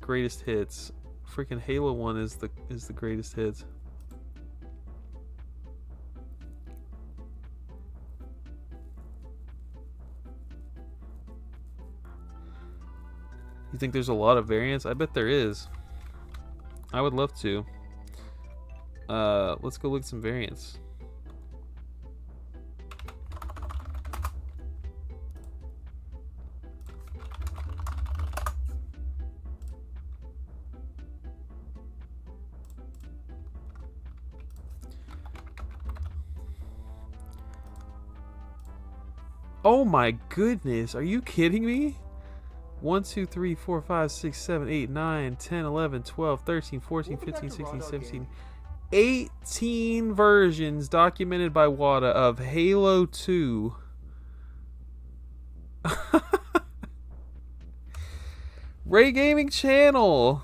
[SPEAKER 1] greatest hits? Freaking Halo 1 is the greatest hits. You think there's a lot of variants? I bet there is. I would love to. Let's go look at some variants. Oh my goodness, are you kidding me? 1, 2, 3, 4, 5, 6, 7, 8, 9, 10, 11, 12, 13, 14, 15, 16, 17, 18 versions documented by WADA of Halo 2. Ray Gaming Channel.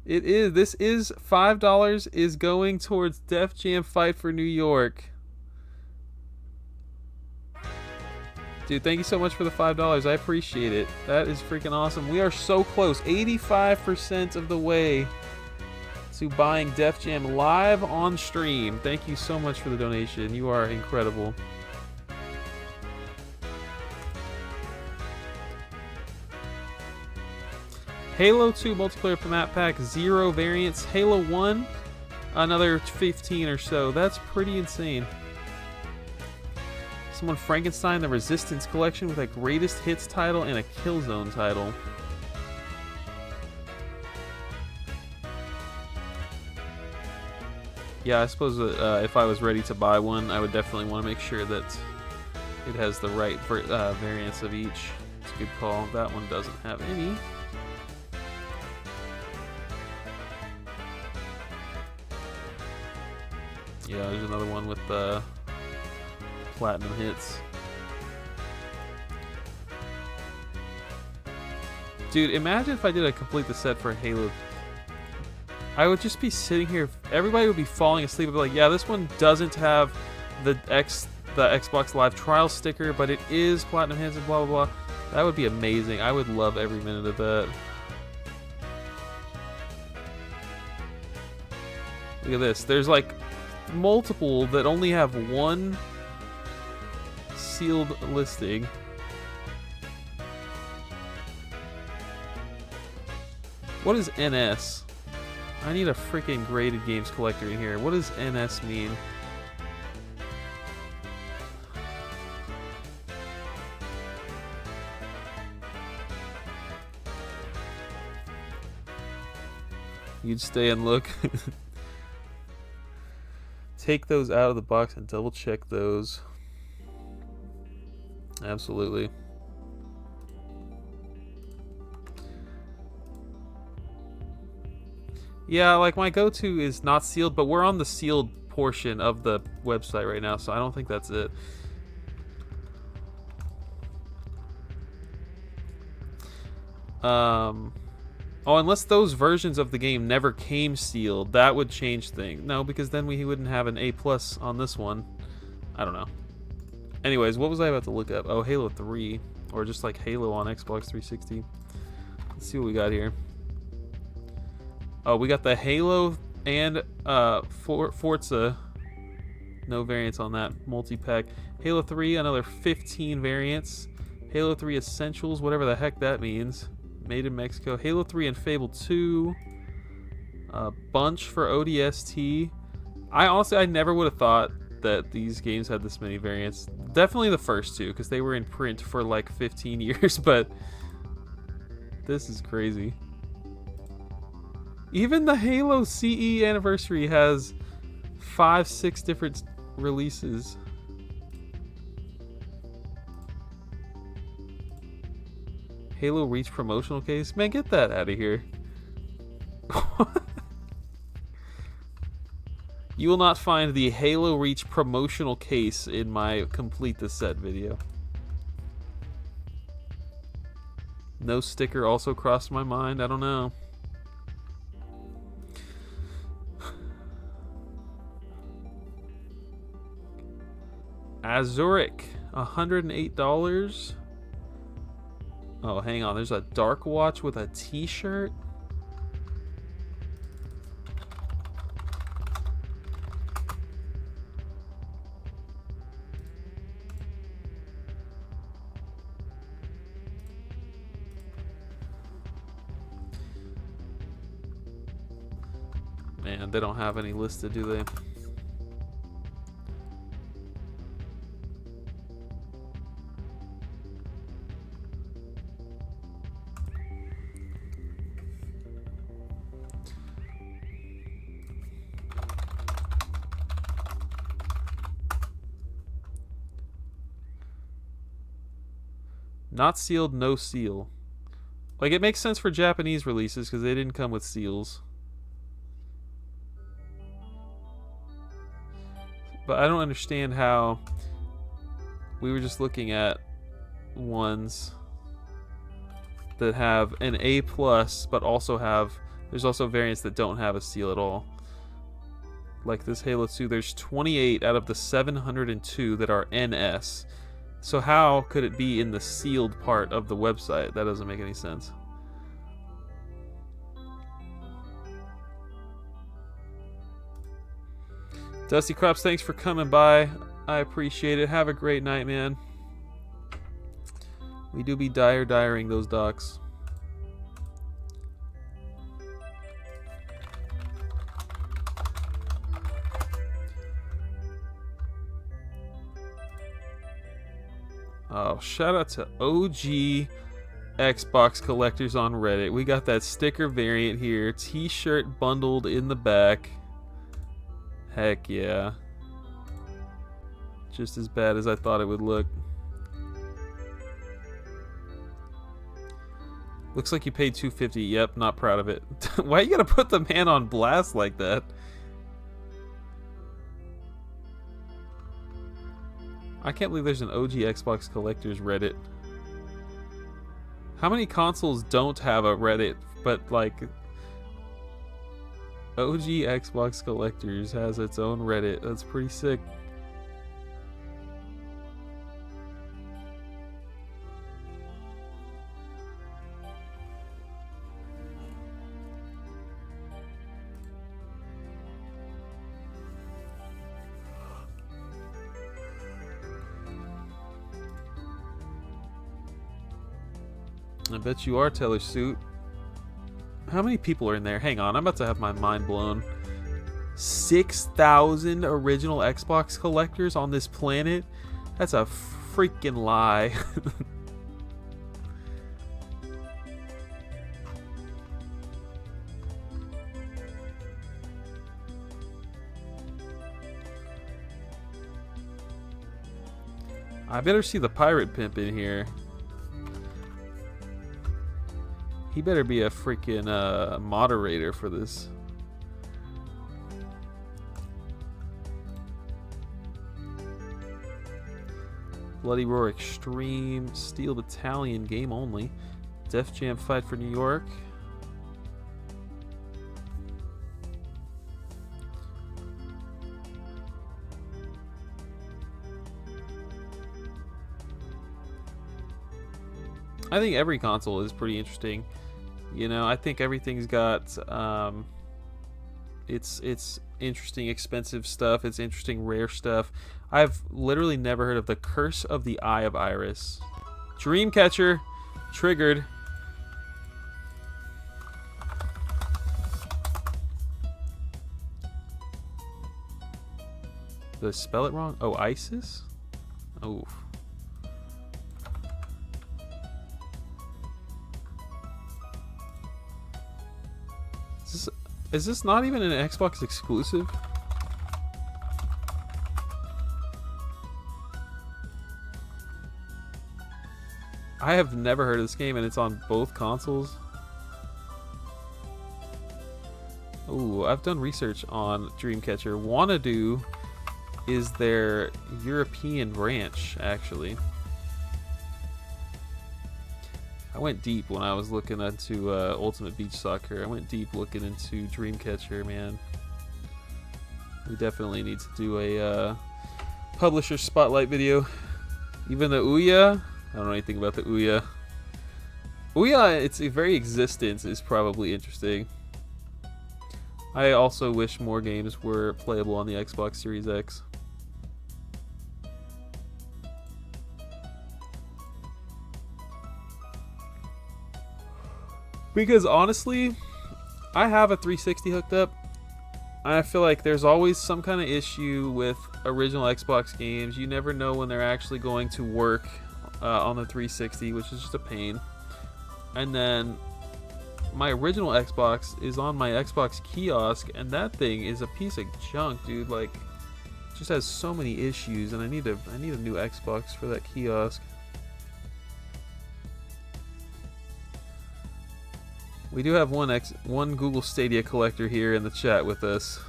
[SPEAKER 1] This is $5 is going towards Def Jam Fight for New York. Dude, thank you so much for the $5. I appreciate it. That is freaking awesome. We are so close. 85% of the way to buying Def Jam live on stream. Thank you so much for the donation. You are incredible. Halo 2 multiplayer map pack, 0 variants. Halo 1, another 15 or so. That's pretty insane. Someone Frankenstein the Resistance collection with a greatest hits title and a Killzone title. Yeah, I suppose if I was ready to buy one, I would definitely want to make sure that it has the right variants of each. It's a good call. That one doesn't have any. Yeah, there's another one with the platinum hits. Dude, imagine if I did a complete the set for Halo. I would just be sitting here, everybody would be falling asleep. I'd be like, yeah, this one doesn't have the Xbox Live trial sticker, but it is platinum hits and blah blah blah. That would be amazing. I would love every minute of that. Look at this. There's like multiple that only have one sealed listing. What is NS? I need a freaking graded games collector in here. What does NS mean? You'd stay and look. Take those out of the box and double check those. Absolutely. Yeah, like my go-to is not sealed, but we're on the sealed portion of the website right now, so I don't think that's it. Oh, unless those versions of the game never came sealed, that would change things. No, because then we wouldn't have an A+ on this one. I don't know. Anyways, what was I about to look up? Oh, Halo 3. Or just like Halo on Xbox 360. Let's see what we got here. Oh, we got the Halo and Forza. No variants on that multi-pack. Halo 3, another 15 variants. Halo 3 Essentials, whatever the heck that means. Made in Mexico. Halo 3 and Fable 2. A bunch for ODST. I never would have thought that these games had this many variants. Definitely the first two, because they were in print for like 15 years, but this is crazy. Even the Halo CE anniversary has 5-6 different releases. Halo Reach promotional case? Man, get that out of here. You will not find the Halo Reach promotional case in my complete the set video. No sticker also crossed my mind. I don't know. Azuric, $108. Oh, hang on. There's a Dark Watch with a t-shirt. Man, they don't have any listed, do they? Not sealed, no seal. Like, it makes sense for Japanese releases because they didn't come with seals. But I don't understand how we were just looking at ones that have an A+, but also have... There's also variants that don't have a seal at all. Like this Halo 2, there's 28 out of the 702 that are NS. So how could it be in the sealed part of the website? That doesn't make any sense. Dusty Crops, thanks for coming by. I appreciate it. Have a great night, man. We do be diring those ducks. Oh, shout out to OG Xbox collectors on Reddit. We got that sticker variant here. T-shirt bundled in the back. Heck yeah. Just as bad as I thought it would look. Looks like you paid $250. Yep, not proud of it. Why you gotta put the man on blast like that? I can't believe there's an OG Xbox Collectors Reddit. How many consoles don't have a Reddit, but like OG Xbox Collectors has its own Reddit? That's pretty sick. I bet you are, Taylor Suit. How many people are in there? Hang on, I'm about to have my mind blown. 6,000 original Xbox collectors on this planet? That's a freaking lie. I better see the pirate pimp in here. He better be a freaking moderator for this. Bloody Roar Extreme, Steel Battalion, game only. Def Jam Fight for New York. I think every console is pretty interesting. You know, I think everything's got it's interesting expensive stuff, it's interesting rare stuff. I've literally never heard of the Curse of the Eye of Iris. Dreamcatcher triggered. Did I spell it wrong? Oh, ISIS? Oh. Is this not even an Xbox exclusive? I have never heard of this game, and it's on both consoles. Ooh, I've done research on Dreamcatcher. Wanadu is their European branch, actually. I went deep when I was looking into Ultimate Beach Soccer. I went deep looking into Dreamcatcher, man. We definitely need to do a publisher spotlight video. Even the Ouya, I don't know anything about the Ouya. Ouya, its very existence is probably interesting. I also wish more games were playable on the Xbox Series X. Because honestly, I have a 360 hooked up, and I feel like there's always some kind of issue with original Xbox games. You never know when they're actually going to work on the 360, which is just a pain. And then my original Xbox is on my Xbox kiosk, and that thing is a piece of junk, dude. Like, it just has so many issues, and I need a new Xbox for that kiosk. We do have one Google Stadia collector here in the chat with us.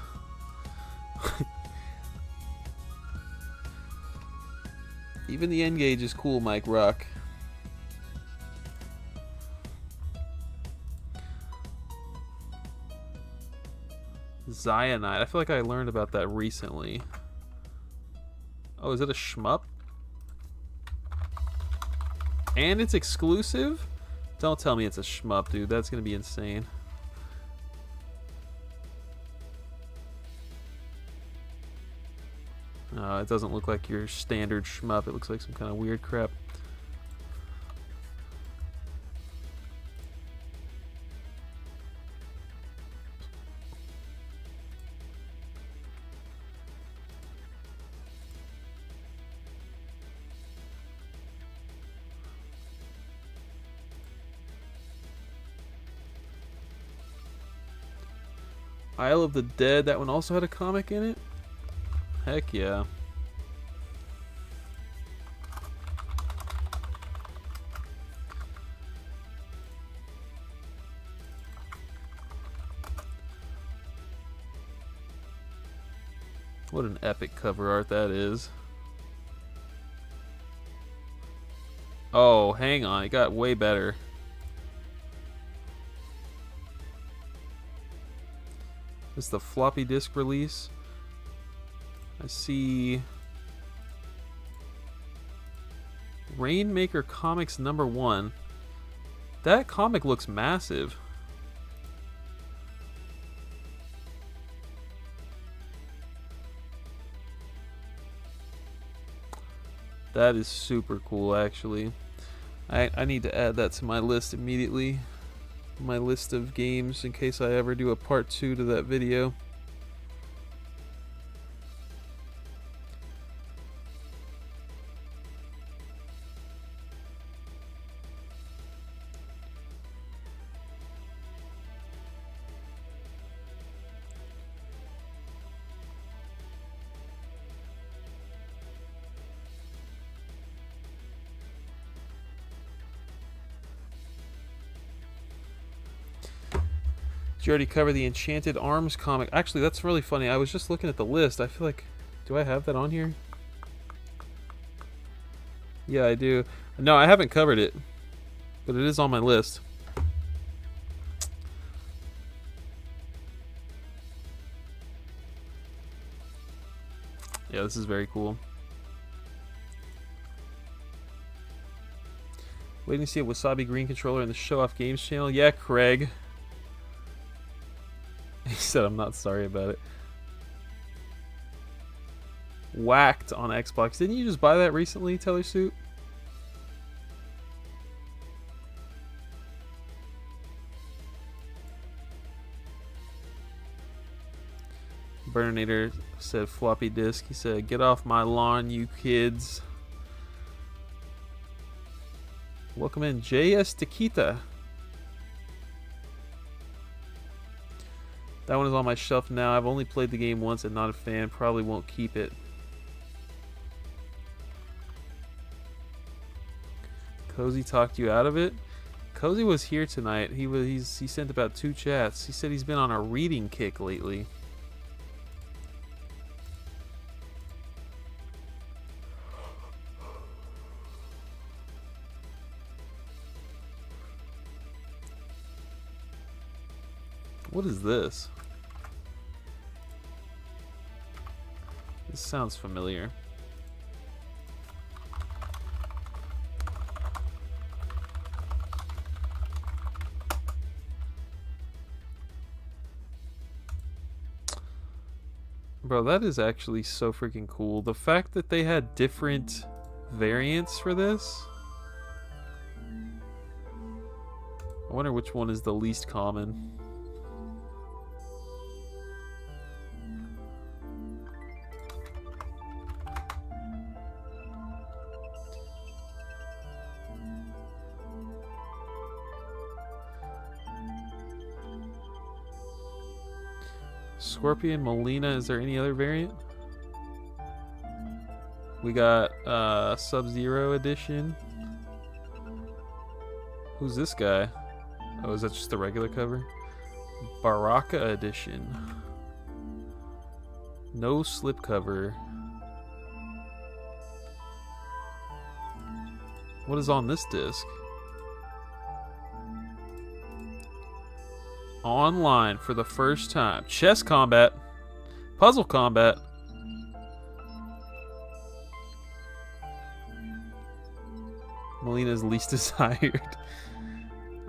[SPEAKER 1] Even the N-Gage is cool, Mike Rock. Zionite. I feel like I learned about that recently. Oh, is it a shmup? And it's exclusive? Don't tell me it's a shmup, dude. That's gonna be insane. It doesn't look like your standard shmup. It looks like some kind of weird crap. Isle of the Dead, that one also had a comic in it? Heck yeah. What an epic cover art that is. Oh, hang on, it got way better. This is the floppy disk release. I see Rainmaker Comics #1. That comic looks massive. That is super cool, actually. I need to add that to my list immediately. My list of games in case I ever do a part 2 to that video. Did you already cover the Enchanted Arms comic? Actually, that's really funny. I was just looking at the list. I feel like... Do I have that on here? Yeah, I do. No, I haven't covered it. But it is on my list. Yeah, this is very cool. Waiting to see a Wasabi Green controller in the Show Off Games channel. Yeah, Craig. He said I'm not sorry about it. Whacked on Xbox. Didn't you just buy that recently, Teller Suit? Burninator said floppy disk. He said, "Get off my lawn, you kids." Welcome in, JS Taquita. That one is on my shelf now. I've only played the game once and not a fan. Probably won't keep it. Cozy talked you out of it? Cozy was here tonight. He sent about 2 chats. He said he's been on a reading kick lately. What is this? This sounds familiar. Bro, that is actually so freaking cool. The fact that they had different variants for this. I wonder which one is the least common. Scorpion, Molina, is there any other variant? We got Sub-Zero edition. Who's this guy? Oh, is that just the regular cover? Baraka edition. No slip cover. What is on this disc? Online for the first time. Chess combat. Puzzle combat. Molina's least desired.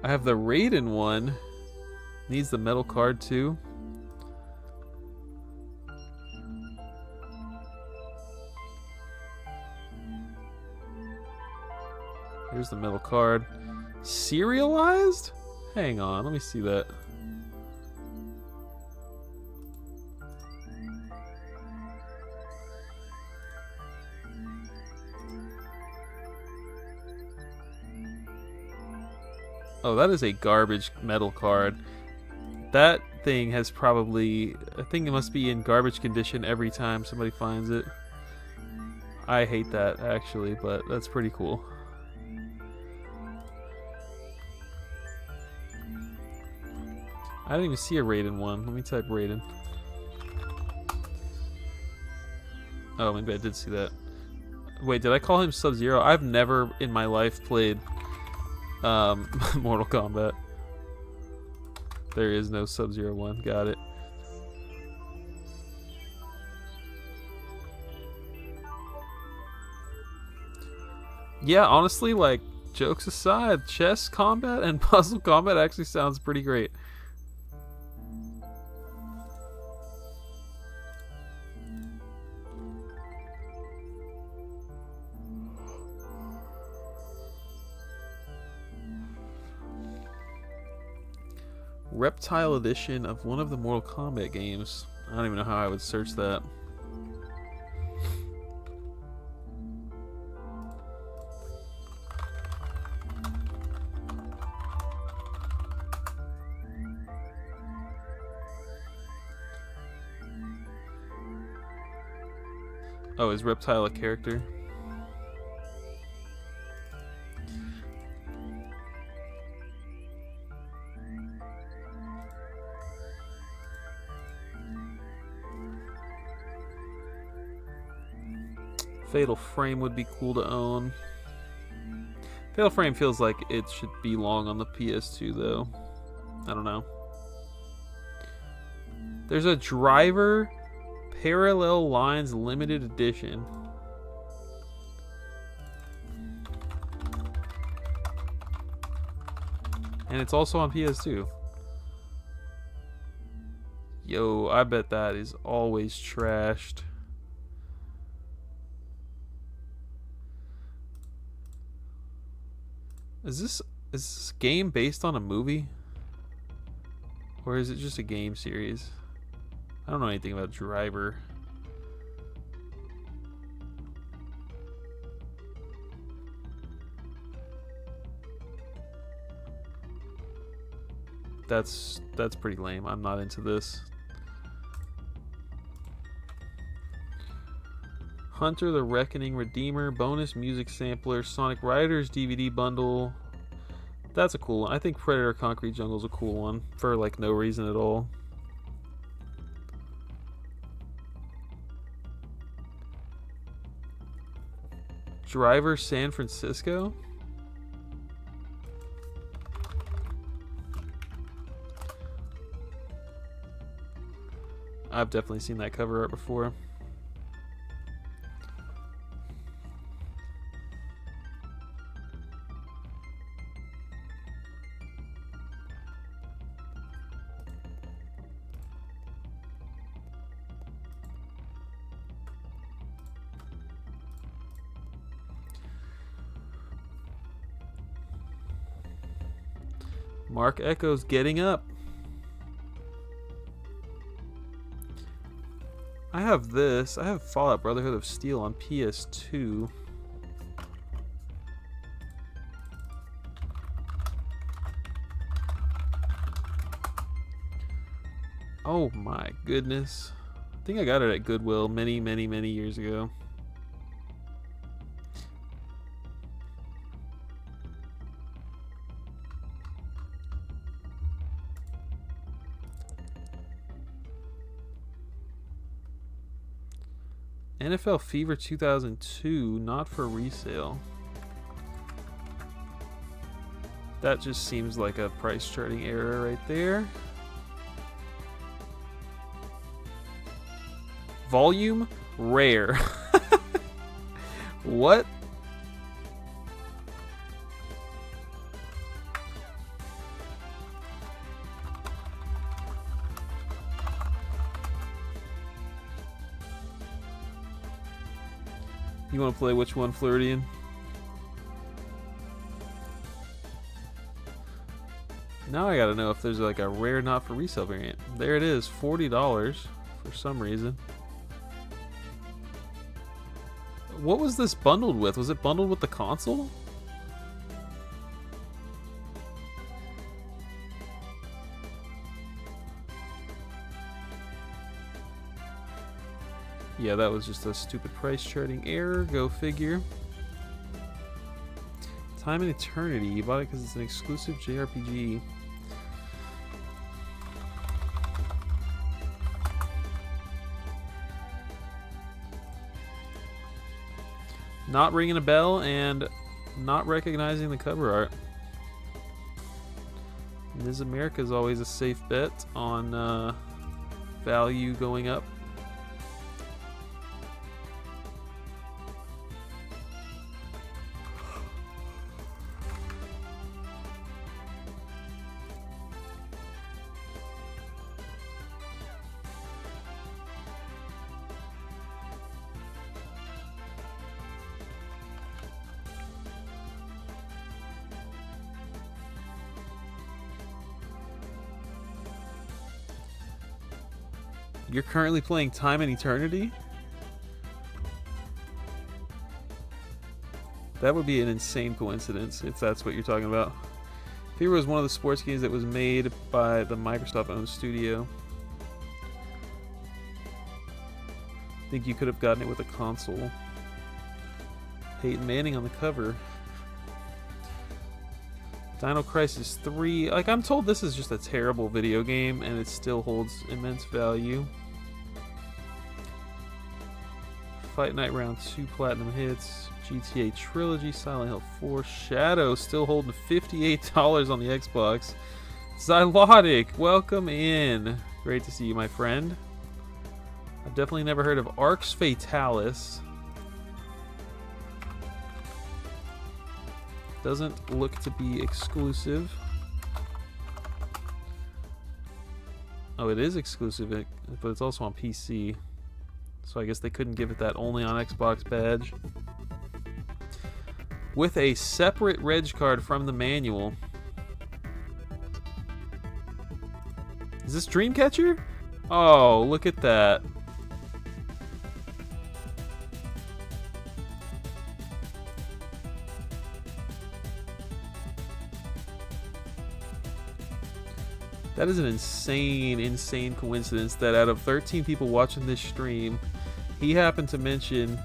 [SPEAKER 1] I have the Raiden one. Needs the metal card too. Here's the metal card. Serialized? Hang on, let me see that. Oh, that is a garbage metal card. That thing has probably... I think it must be in garbage condition every time somebody finds it. I hate that, actually, but that's pretty cool. I didn't even see a Raiden one. Let me type Raiden. Oh, maybe I did see that. Wait, did I call him Sub-Zero? I've never in my life played Mortal Kombat. There is no Sub-Zero one. Got it. Yeah, honestly, like, jokes aside, chess combat and puzzle combat actually sounds pretty great. Reptile edition of one of the Mortal Kombat games. I don't even know how I would search that. Oh, is Reptile a character? Fatal Frame would be cool to own. Fatal Frame feels like it should belong on the PS2 though. I don't know. There's a Driver Parallel Lines limited edition. And it's also on PS2. Yo, I bet that is always trashed. Is this game based on a movie? Or is it just a game series? I don't know anything about Driver. That's pretty lame. I'm not into this. Hunter the Reckoning Redeemer, bonus music sampler, Sonic Riders DVD bundle. That's a cool one. I think Predator Concrete Jungle is a cool one for like no reason at all. Driver San Francisco. I've definitely seen that cover art before. Mark Echo's Getting Up. I have this. I have Fallout Brotherhood of Steel on PS2. Oh my goodness. I think I got it at Goodwill many years ago. NFL Fever 2002, not for resale. That just seems like a price charting error right there. Volume rare. What? You want to play which one, Floridian? Now I gotta know if there's like a rare not for resale variant. There it is, $40 for some reason. What was this bundled with? Was it bundled with the console? Yeah, that was just a stupid price charting error. Go figure. Time and Eternity. You bought it because it's an exclusive JRPG. Not ringing a bell and not recognizing the cover art. Ms. America is always a safe bet on value going up. You're currently playing Time and Eternity? That would be an insane coincidence if that's what you're talking about. Fever was one of the sports games that was made by the Microsoft-owned studio. I think you could have gotten it with a console. Peyton Manning on the cover. Dino Crisis 3. Like, I'm told this is just a terrible video game and it still holds immense value. Fight Night Round 2 Platinum Hits, GTA Trilogy, Silent Hill 4, Shadow still holding $58 on the Xbox. Zylotic, welcome in. Great to see you, my friend. I've definitely never heard of Arx Fatalis. Doesn't look to be exclusive. Oh, it is exclusive, but it's also on PC. So I guess they couldn't give it that only on Xbox badge. With a separate reg card from the manual. Is this Dreamcatcher? Oh, look at that. That is an insane coincidence that out of 13 people watching this stream, he happened to mention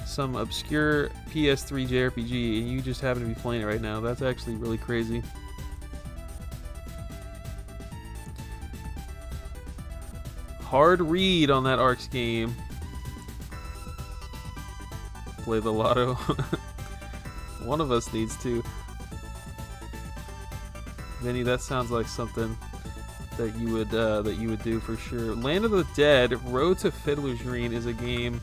[SPEAKER 1] some obscure PS3 JRPG and you just happen to be playing it right now. That's actually really crazy. Hard read on that Arx game. Play the lotto. One of us needs to. Vinny, that sounds like something that you would do for sure. Land of the Dead: Road to Fiddler's Green is a game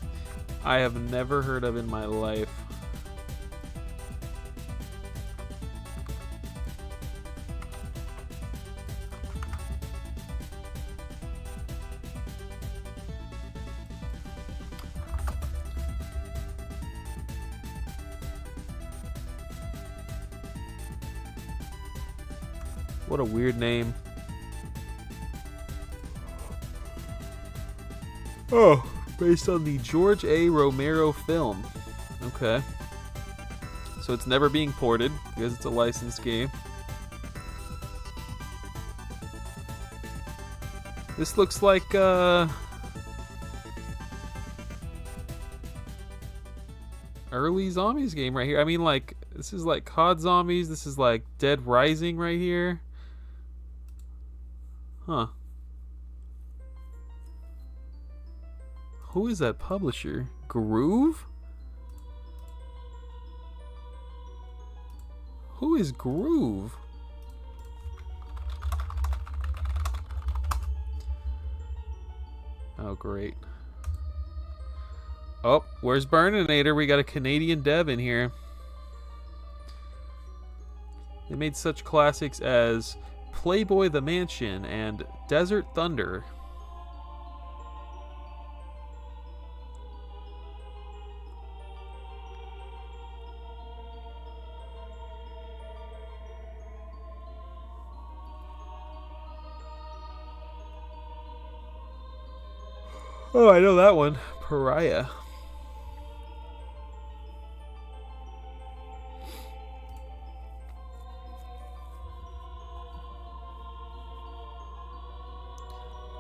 [SPEAKER 1] I have never heard of in my life. What a weird name. Oh, based on the George A. Romero film. Okay. So it's never being ported because it's a licensed game. This looks like early Zombies game right here. I mean, like, this is like COD Zombies. This is like Dead Rising right here. Huh. Who is that publisher? Groove? Who is Groove? Oh, great. Oh, where's Burninator? We got a Canadian dev in here. They made such classics as Playboy the Mansion and Desert Thunder. Oh, I know that one. Pariah.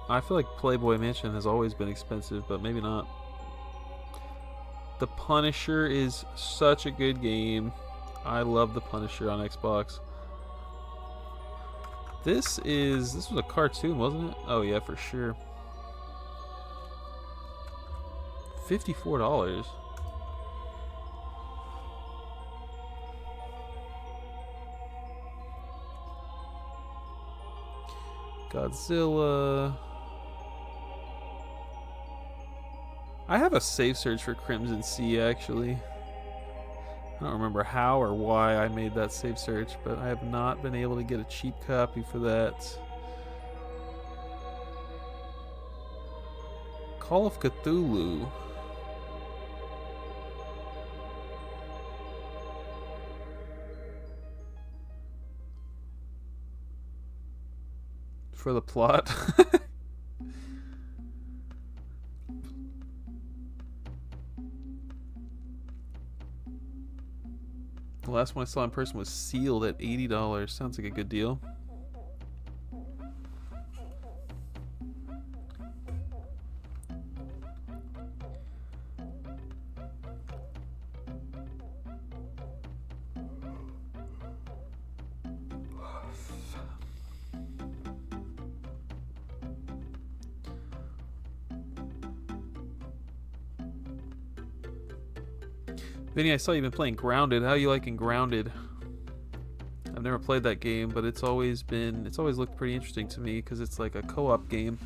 [SPEAKER 1] I feel like Playboy Mansion has always been expensive, but maybe not. The Punisher is such a good game. I love The Punisher on Xbox. This was a cartoon, wasn't it? Oh yeah, for sure. $54. Godzilla. I have a save search for Crimson Sea, actually. I don't remember how or why I made that save search, but I have not been able to get a cheap copy for that. Call of Cthulhu. For the plot. The last one I saw in person was sealed at $80. Sounds like a good deal. Vinny, I saw you've been playing Grounded. How you liking Grounded? I've never played that game, but it's always looked pretty interesting to me because it's like a co-op game.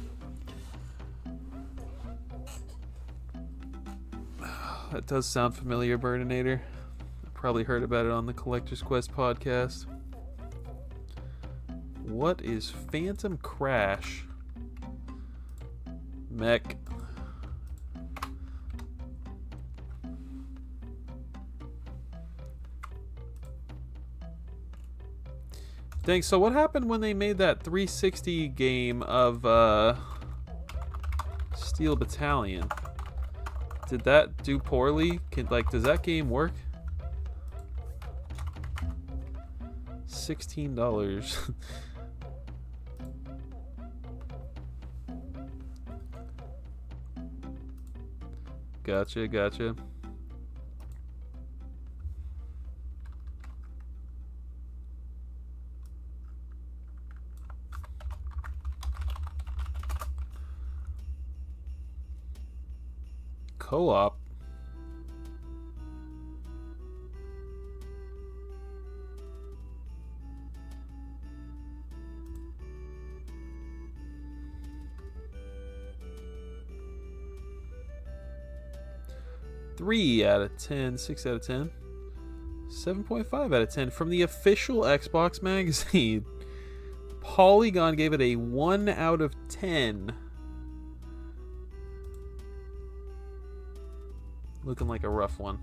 [SPEAKER 1] That does sound familiar, Burninator. I probably heard about it on the Collector's Quest podcast. What is Phantom Crash? Mech. Dang, so what happened when they made that 360 game of Steel Battalion? Did that do poorly? Does that game work? $16. Gotcha. Co-op. Three out of 10, 6 out of 10, 7.5 out of 10 from the official Xbox magazine. Polygon gave it a 1 out of 10. Looking like a rough one.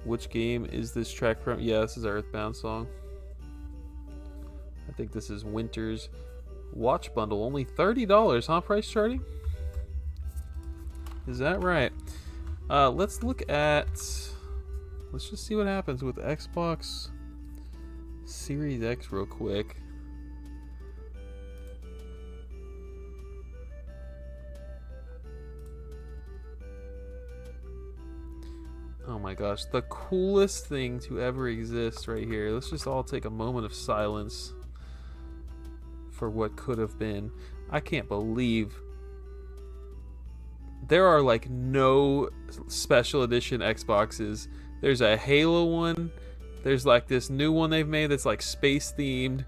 [SPEAKER 1] Which game is this track from? Yeah, this is Earthbound song. I think this is Winter's Watch Bundle. Only $30, huh? Price charting? Is that right? Let's look at... Let's just see what happens with Xbox Series X real quick. Oh my gosh, the coolest thing to ever exist right here. Let's just all take a moment of silence for what could have been. I can't believe there are like no special edition Xboxes. There's a Halo one, there's like this new one they've made that's like space themed,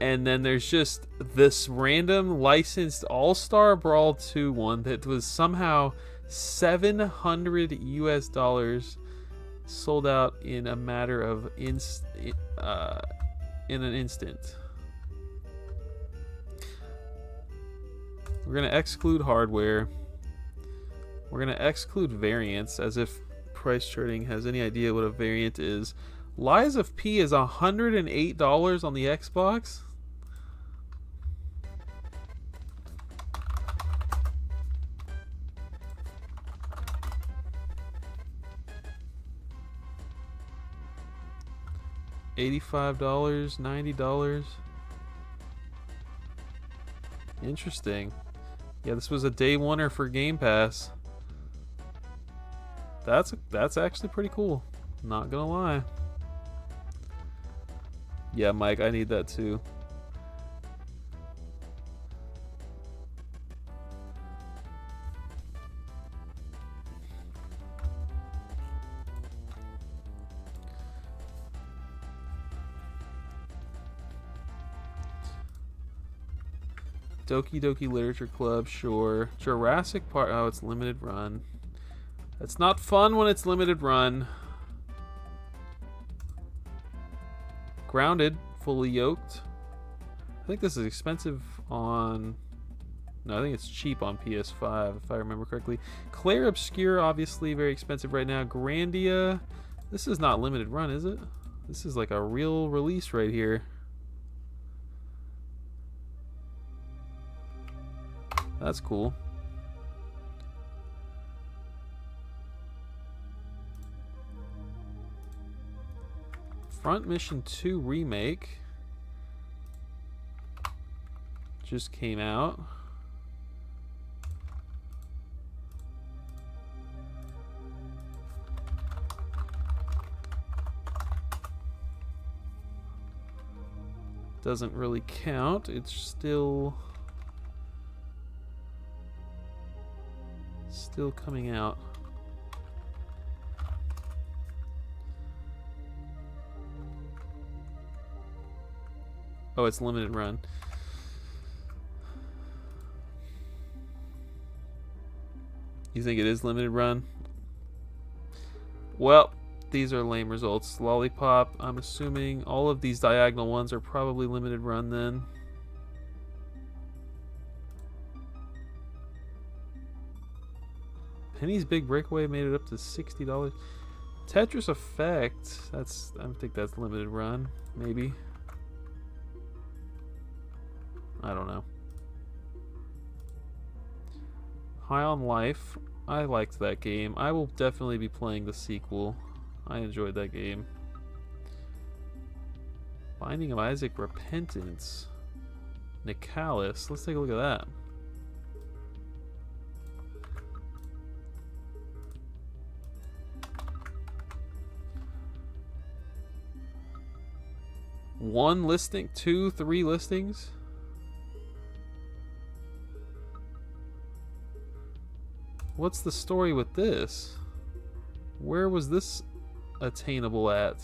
[SPEAKER 1] and then there's just this random licensed All-Star Brawl 2 one that was somehow $700 US, sold out in a matter of in an instant. We're gonna exclude hardware. We're gonna exclude variants, as if price charting has any idea what a variant is. Lies of P is $108 on the Xbox. $85, $90. Interesting. Yeah, this was a day oneer for Game Pass. That's actually pretty cool. Not gonna lie. Yeah, Mike, I need that too. Doki Doki Literature Club, sure. Jurassic Park, oh, it's limited run. That's not fun when it's limited run. Grounded, fully yoked. I think this is expensive on... No, I think it's cheap on PS5, if I remember correctly. Claire Obscure, obviously very expensive right now. Grandia, this is not limited run, is it? This is like a real release right here. That's cool. Front Mission 2 Remake. just came out. Doesn't really count. It's still coming out. Oh, it's limited run. You think it is limited run? Well, these are lame results. Lollipop, I'm assuming all of these diagonal ones are probably limited run then. Penny's Big Breakaway made it up to $60. Tetris Effect, I think that's limited run, maybe. I don't know. High on Life, I liked that game. I will definitely be playing the sequel. I enjoyed that game. Binding of Isaac Repentance. Nicalis, let's take a look at that. One listing, 2, 3 listings. What's the story with this? Where was this attainable at?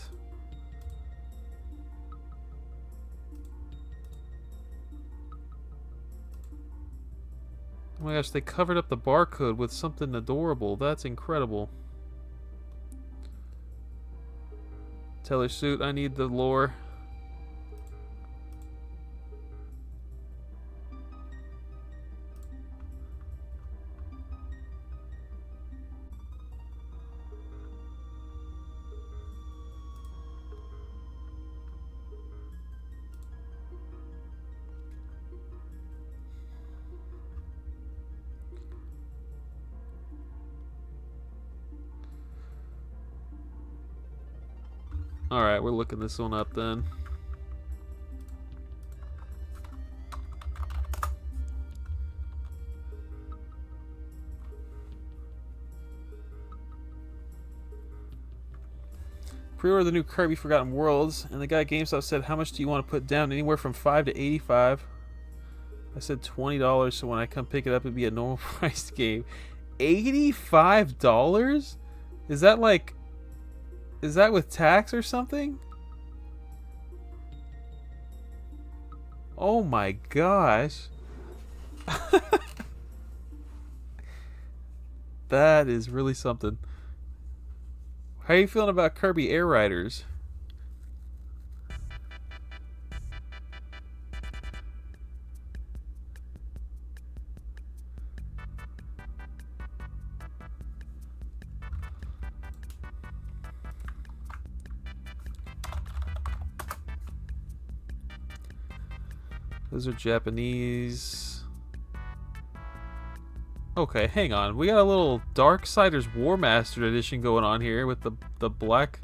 [SPEAKER 1] Oh my gosh, they covered up the barcode with something adorable. That's incredible. Teller suit, I need the lore. Alright, we're looking this one up then. Pre-order the new Kirby Forgotten Worlds, and the guy at GameStop said, how much do you want to put down? Anywhere from $5 to $85. I said $20, so when I come pick it up, it'd be a normal priced game. $85? Is that like... Is that with tax or something? Oh my gosh. That is really something. How are you feeling about Kirby Air Riders? Those are Japanese. Okay, hang on. We got a little Darksiders War Master edition going on here with the black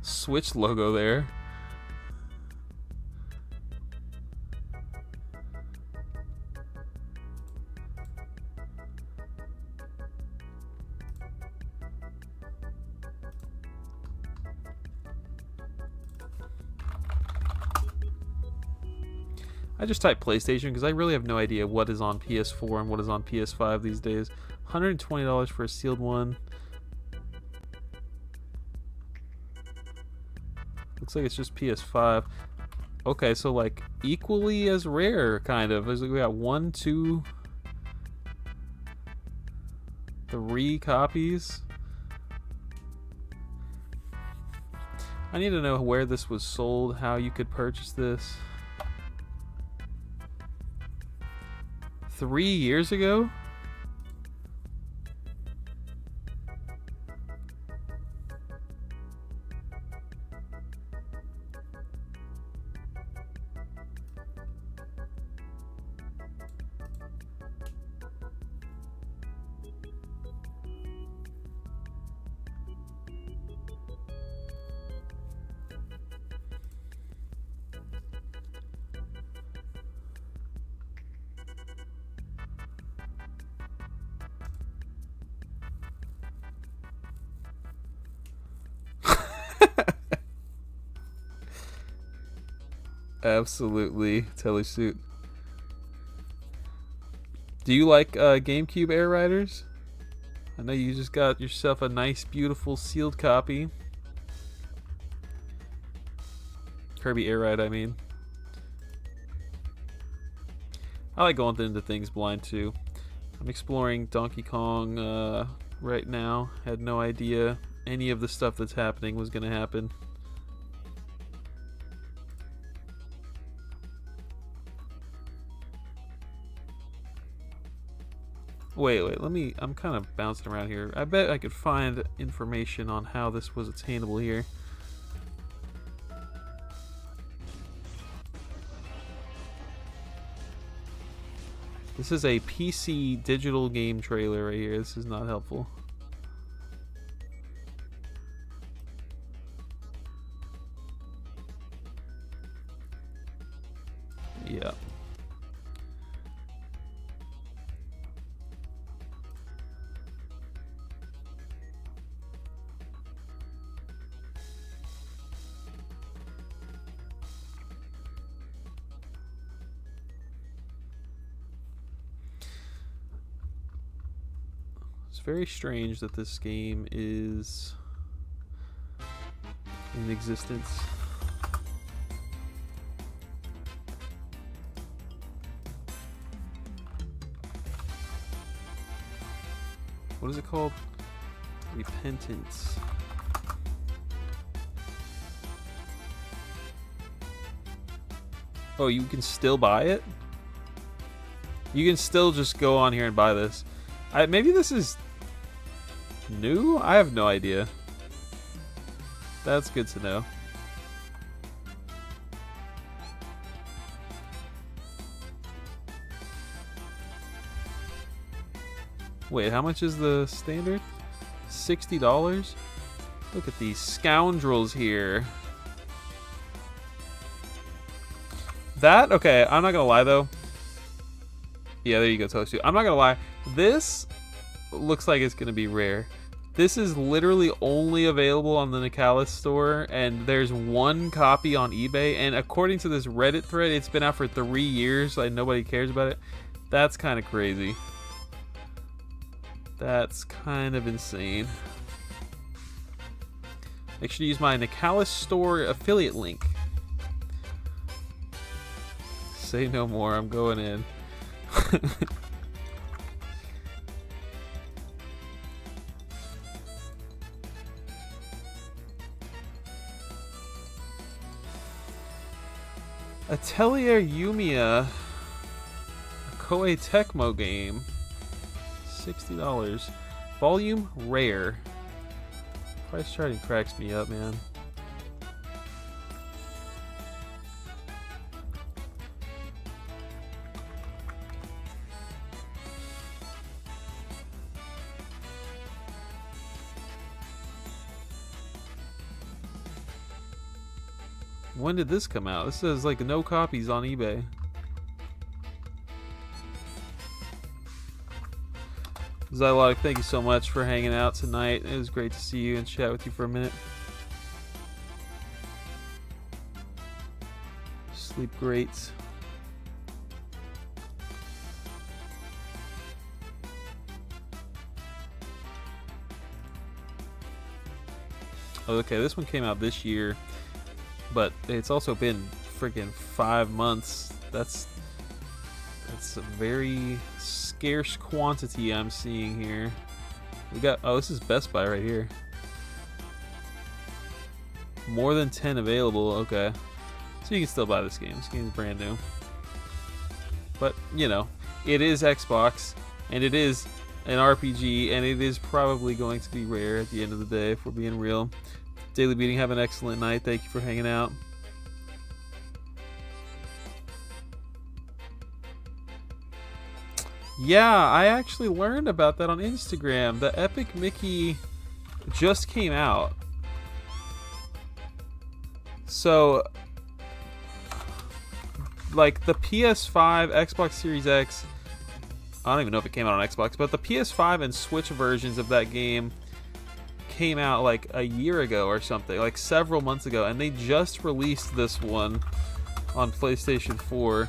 [SPEAKER 1] Switch logo there. I just typed PlayStation because I really have no idea what is on PS4 and what is on PS5 these days. $120 for a sealed one. Looks like it's just PS5. Okay, so like equally as rare, kind of. We got 1, 2, 3 copies. I need to know where this was sold, how you could purchase this. 3 years ago? Absolutely. Telesuit. Do you like GameCube Air Riders? I know you just got yourself a nice, beautiful sealed copy. Kirby Air Ride, I mean. I like going into things blind too. I'm exploring Donkey Kong right now. Had no idea any of the stuff that's happening was going to happen. Wait, I'm kind of bouncing around here. I bet I could find information on how this was attainable here. This is a PC digital game trailer right here. This is not helpful. Yeah. It's very strange that this game is in existence. What is it called? Repentance. Oh, you can still buy it? You can still just go on here and buy this. Maybe this is new? I have no idea. That's good to know. Wait, how much is the standard? $60? Look at these scoundrels here. That, okay, I'm not gonna lie though. Yeah, there you go, Toastu. I'm not gonna lie. This looks like it's gonna be rare. This is literally only available on the Nicalis store, and there's one copy on eBay. And according to this Reddit thread, it's been out for 3 years. Like nobody cares about it. That's kind of crazy. That's kind of insane. Make sure to use my Nicalis store affiliate link. Say no more. I'm going in. Atelier Yumiya, a Koei Tecmo game, $60. Volume rare. Price charting cracks me up, man. When did this come out? This says like no copies on eBay. Zylog, thank you so much for hanging out tonight. It was great to see you and chat with you for a minute. Sleep great. Okay, this one came out this year, but it's also been freaking 5 months. That's a very scarce quantity I'm seeing here. We got, oh, this is Best Buy right here. More than 10 available, okay. So you can still buy this game. This game's brand new. But, you know, it is Xbox, and it is an RPG, and it is probably going to be rare at the end of the day, if we're being real. Daily Beating, have an excellent night. Thank you for hanging out. Yeah, I actually learned about that on Instagram. The Epic Mickey just came out. So, like the PS5, Xbox Series X, I don't even know if it came out on Xbox, but the PS5 and Switch versions of that game came out like a year ago or something, like several months ago, and they just released this one on PlayStation 4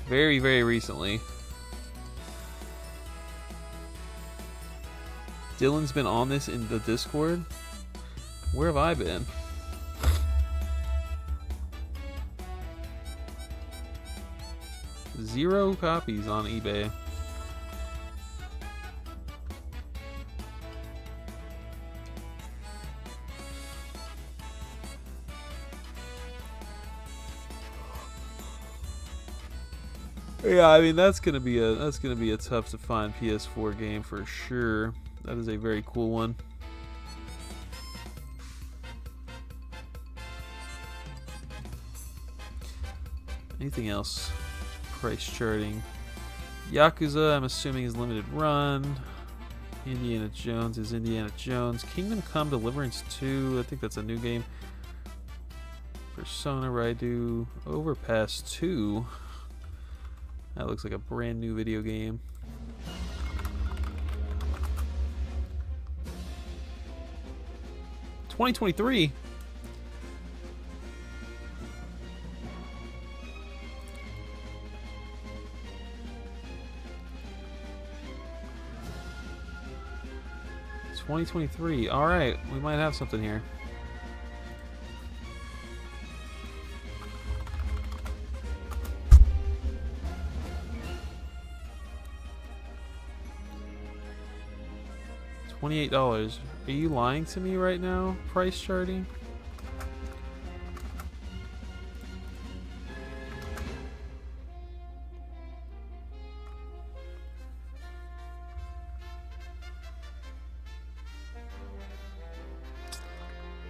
[SPEAKER 1] very, very recently. Dylan's been on this in the Discord. Where have I been? Zero copies on eBay. Yeah, I mean that's gonna be a tough to find PS4 game for sure. That is a very cool one. Anything else? Price charting. Yakuza, I'm assuming, is limited run. Indiana Jones is Indiana Jones. Kingdom Come Deliverance 2, I think that's a new game. Persona Raidu. Overpass 2. That looks like a brand new video game. $2023. $2023. All right, we might have something here. $28. Are you lying to me right now? Price charting?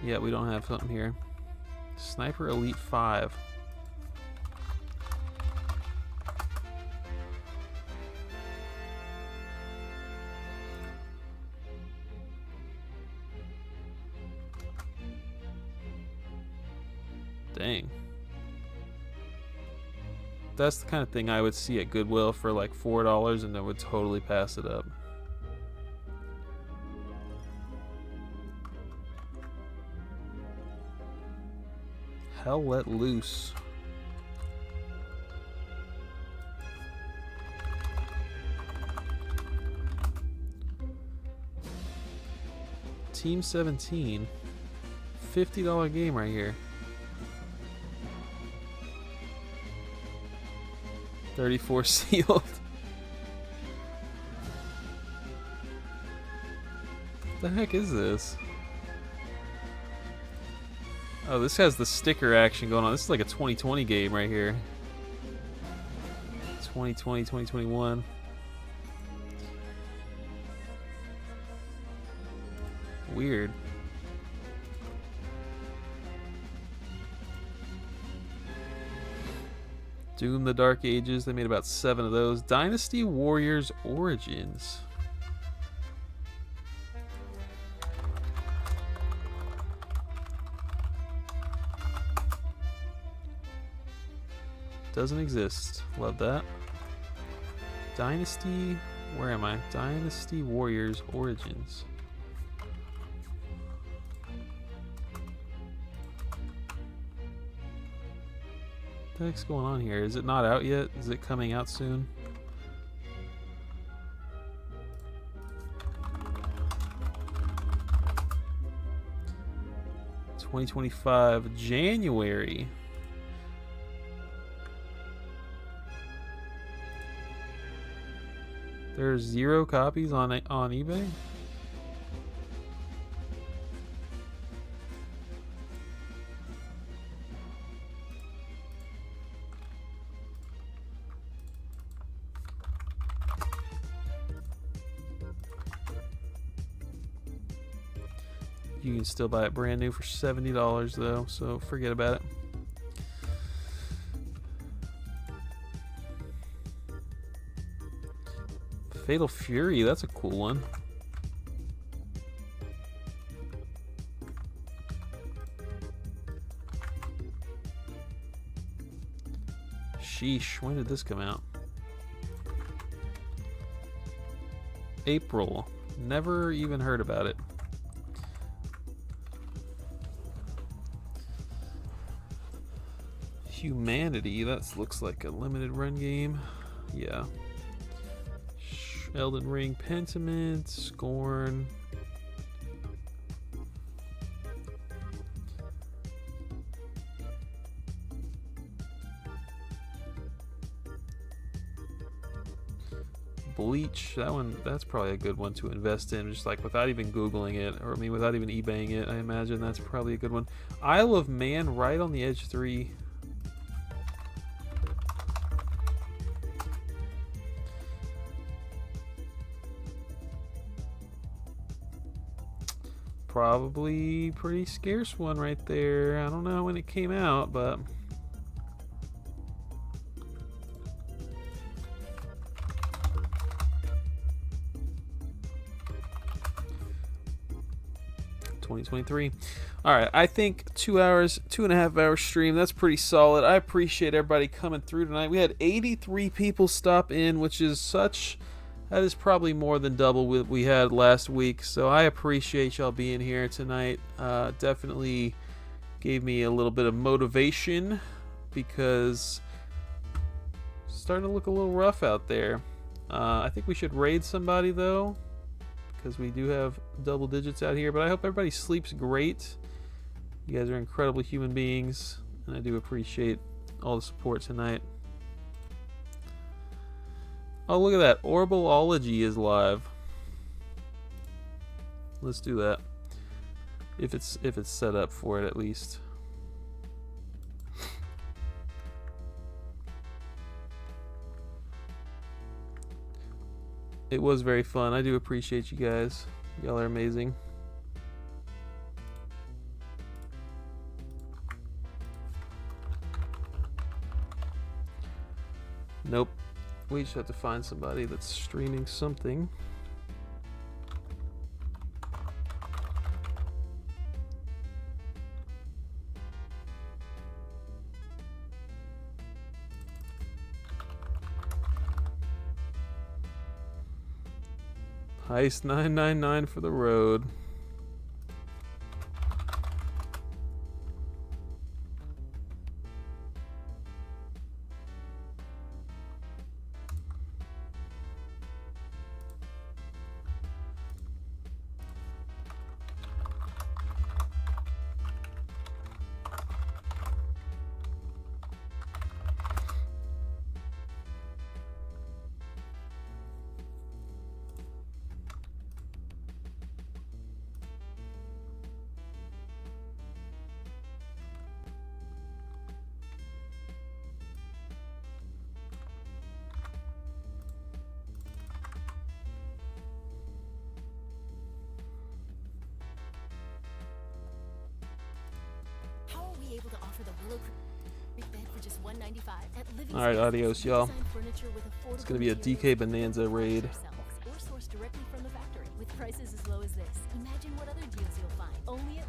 [SPEAKER 1] Yeah, we don't have something here. Sniper Elite 5. Dang. That's the kind of thing I would see at Goodwill for like $4 and I would totally pass it up. Hell Let Loose. Team 17. $50 game right here. 34 sealed. What the heck is this? Oh, this has the sticker action going on. This is like a 2020 game right here. 2020, 2021. Weird. Doom the Dark Ages. They made about 7 of those. Dynasty Warriors Origins. Doesn't exist. Love that. Dynasty. Where am I? Dynasty Warriors Origins. What the heck's going on here? Is it not out yet? Is it coming out soon? $2025 January. There's 0 copies on eBay. You can still buy it brand new for $70 though, so forget about it. Fatal Fury, that's a cool one. Sheesh, when did this come out? April. Never even heard about it. Humanity. That looks like a limited run game. Yeah. Elden Ring, Pentiment, Scorn. Bleach, that one, that's probably a good one to invest in, just like without even Googling it, or I mean without even eBaying it. I imagine that's probably a good one. Isle of Man, right on the edge 3. Probably pretty scarce one right there. I don't know when it came out, but 2023. All right, I think 2 hours, 2.5 hour stream. That's pretty solid. I appreciate everybody coming through tonight. We had 83 people stop in, which is such. That is probably more than double what we had last week. So I appreciate y'all being here tonight. Definitely gave me a little bit of motivation because it's starting to look a little rough out there. I think we should raid somebody though, because we do have double digits out here. But I hope everybody sleeps great. You guys are incredible human beings, and I do appreciate all the support tonight. Oh, look at that. Orbology is live. Let's do that. If it's set up for it at least. It was very fun. I do appreciate you guys. Y'all are amazing. Nope. We just have to find somebody that's streaming something. Heist 999 for the road. Alright, adios, y'all. It's going to be a DK Bonanza raid.
[SPEAKER 3] Or sourced directly from the factory with prices as low as this. Imagine what other deals you'll find only at